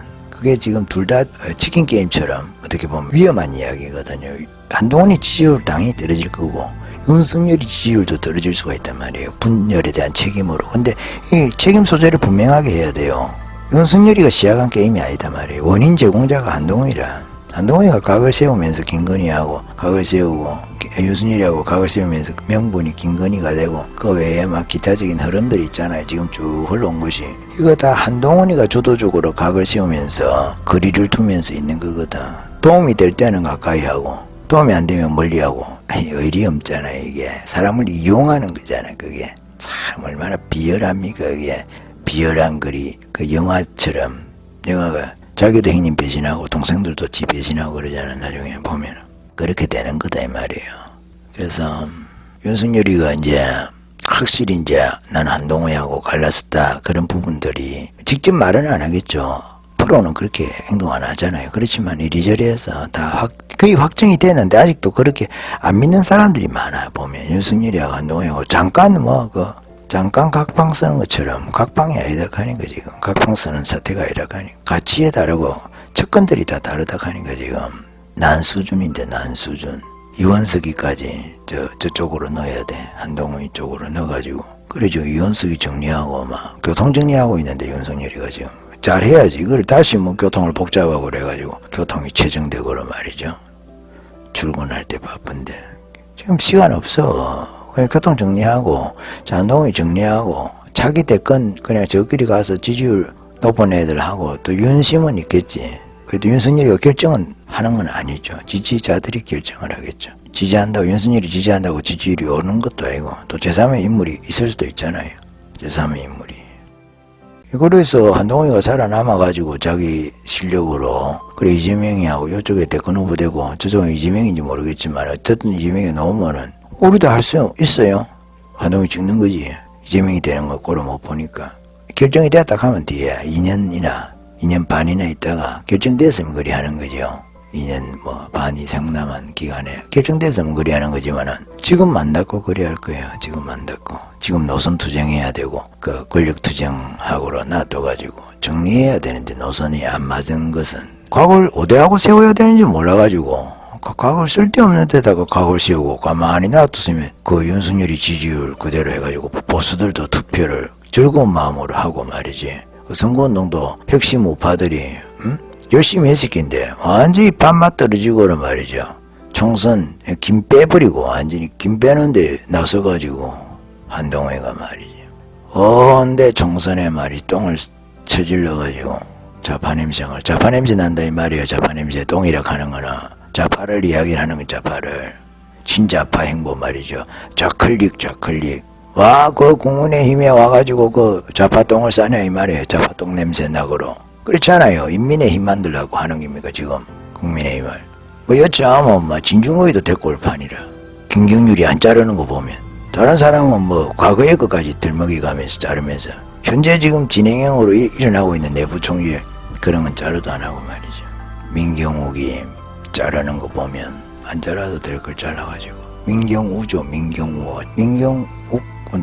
그게 지금 둘 다 치킨 게임처럼 어떻게 보면 위험한 이야기거든요. 한동훈이 지지율 당연히 떨어질 거고 윤석열이 지지율도 떨어질 수가 있단 말이에요. 분열에 대한 책임으로. 근데 이 책임 소재를 분명하게 해야 돼요. 윤석열이가 시작한 게임이 아니다 말이에요. 원인 제공자가 한동훈이라. 한동훈이가 각을 세우면서 김건희하고 각을 세우고 윤석열이하고 각을 세우면서 명분이 김건희가 되고 그 외에 막 기타적인 흐름들이 있잖아요. 지금 쭉 흘러온 것이 이거 다 한동훈이가 주도적으로 각을 세우면서 거리를 두면서 있는 거거든. 도움이 될 때는 가까이 하고 도움이 안 되면 멀리 하고 의리 없잖아요. 이게 사람을 이용하는 거잖아요. 그게 참 얼마나 비열합니까. 그게 비열한 글이 그 영화처럼 영화가 자기도 형님 배신하고 동생들도 지 배신하고 그러잖아. 나중에 보면 그렇게 되는 거다 이 말이에요. 그래서 윤석열이가 이제 확실히 이제 나는 한동훈하고 갈랐었다 그런 부분들이 직접 말은 안 하겠죠. 프로는 그렇게 행동 안 하잖아요. 그렇지만 이리저리 해서 다 거의 확정이 되는데 아직도 그렇게 안 믿는 사람들이 많아요. 보면 윤석열이하고 한동훈하고 잠깐 각방 쓰는 것처럼 각방이 아니다 하니까 지금 각방 쓰는 사태가 아니라 하니까 가치에 다르고 접근들이 다 다르다 하니까 지금 난 수준인데 난 수준 이원석이까지 저쪽으로 넣어야 돼. 한동훈 쪽으로 넣어가지고 그래 지금 이원석이 정리하고 막 교통 정리하고 있는데 윤석열이가 지금 잘해야지. 이걸 다시 뭐 교통을 복잡하고 그래가지고 교통이 최정되고 말이죠. 출근할 때 바쁜데 지금 시간 없어. 교통 정리하고 한동훈이 정리하고 차기 대권 그냥 저끼리 가서 지지율 높은 애들하고 또 윤심은 있겠지. 그래도 윤석열이가 결정은 하는 건 아니죠. 지지자들이 결정을 하겠죠. 지지한다고 윤석열이 지지한다고 지지율이 오르는 것도 아니고 또 제3의 인물이 있을 수도 있잖아요. 제3의 인물이. 이거로 해서 한동훈이가 살아남아가지고 자기 실력으로 그래 이재명이하고 이쪽에 대권 후보 되고 저쪽은 이재명인지 모르겠지만 어쨌든 이재명이 나오면은 우리도 할 수 있어요. 한동훈이 죽는 거지. 이재명이 되는 거 꼴을 못 보니까. 결정이 됐다 하면 뒤에 2년 반이나 있다가 결정됐으면 그리 하는 거죠. 2년 반 이상 남은 기간에 결정됐으면 그리 하는 거지만은 지금 만났고 그리 할 거예요. 지금 만났고. 지금 노선 투쟁해야 되고 그 권력 투쟁하고로 놔둬가지고 정리해야 되는데 노선이 안 맞은 것은 각을 어디하고 세워야 되는지 몰라가지고 각을 쓸데없는 데다가 각을 세우고 가만히 놔뒀으면 그 윤석열이 지지율 그대로 해가지고 보수들도 투표를 즐거운 마음으로 하고 말이지. 선거운동도 혁신 우파들이 열심히 했을 낀데 완전히 밥맛 떨어지고 말이죠. 총선 김 빼버리고 완전히 김 빼는데 나서가지고 한동훈이가 말이죠. 근데 총선에 말이 똥을 쳐질러가지고 자파 냄새 난다 이 말이에요. 자파 냄새 똥이라 하는 거나 좌파를 이야기하는 건 좌파를 친좌파 행보 말이죠. 좌클릭 와 그 국민의힘에 와가지고 그 좌파 똥을 싸냐 이 말이에요. 좌파 똥 냄새 나고로 그렇잖아요. 인민의 힘 만들라고 하는 겁니까 지금 국민의힘을 여차하면 진중권이도 대꼴판이라 김경률이 안 자르는 거 보면 다른 사람은 과거의 것까지 들먹이 가면서 자르면서 현재 지금 진행형으로 일어나고 있는 내부 총질 그런 건 자르도 안 하고 말이죠. 민경욱이 자르는 거 보면 안 자라도 될 걸 잘라가지고 민경우죠. 민경욱은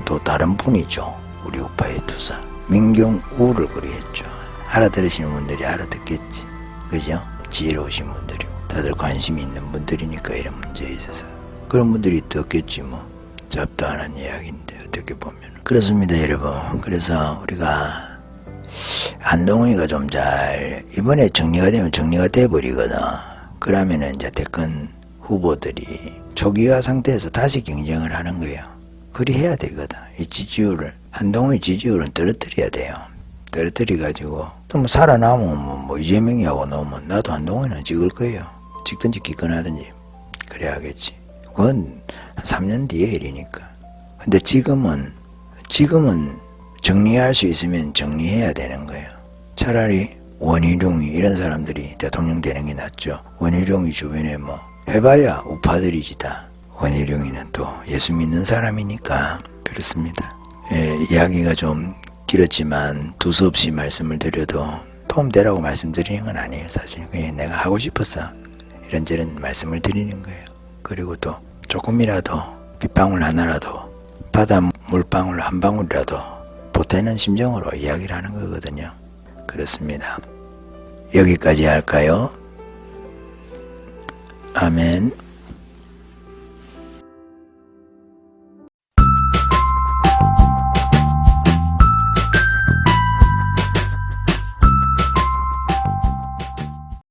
또 다른 분이죠. 우리 우파의 투사 민경우를 그리했죠. 알아들으시는 분들이 알아듣겠지. 그죠? 지혜로우신 분들이고 다들 관심이 있는 분들이니까 이런 문제에 있어서 그런 분들이 듣겠지 잡도 안 한 이야기인데 어떻게 보면 그렇습니다 여러분. 그래서 우리가 한동훈이가 좀 잘 이번에 정리가 되면 정리가 돼버리거든. 그러면은 이제 대권 후보들이 초기화 상태에서 다시 경쟁을 하는 거예요. 그리 해야 되거든. 이 지지율을 한동훈의 지지율은 떨어뜨려야 돼요. 떨어뜨려가지고 또 살아남으면 이재명이하고 나오면 나도 한동훈은 찍을 거예요. 찍든지 기권하든지 그래야겠지. 그건 한 3년 뒤에 일이니까. 근데 지금은 정리할 수 있으면 정리해야 되는 거예요. 차라리 원희룡이 이런 사람들이 대통령 되는 게 낫죠. 원희룡이 주변에 해봐야 우파들이지 다. 원희룡이는 또 예수 믿는 사람이니까 그렇습니다. 이야기가 좀 길었지만 두서없이 말씀을 드려도 도움되라고 말씀드리는 건 아니에요. 사실 그냥 내가 하고 싶어서 이런저런 말씀을 드리는 거예요. 그리고 또 조금이라도 빗방울 하나라도 바다 물방울 한 방울이라도 보태는 심정으로 이야기를 하는 거거든요. 그렇습니다. 여기까지 할까요? 아멘.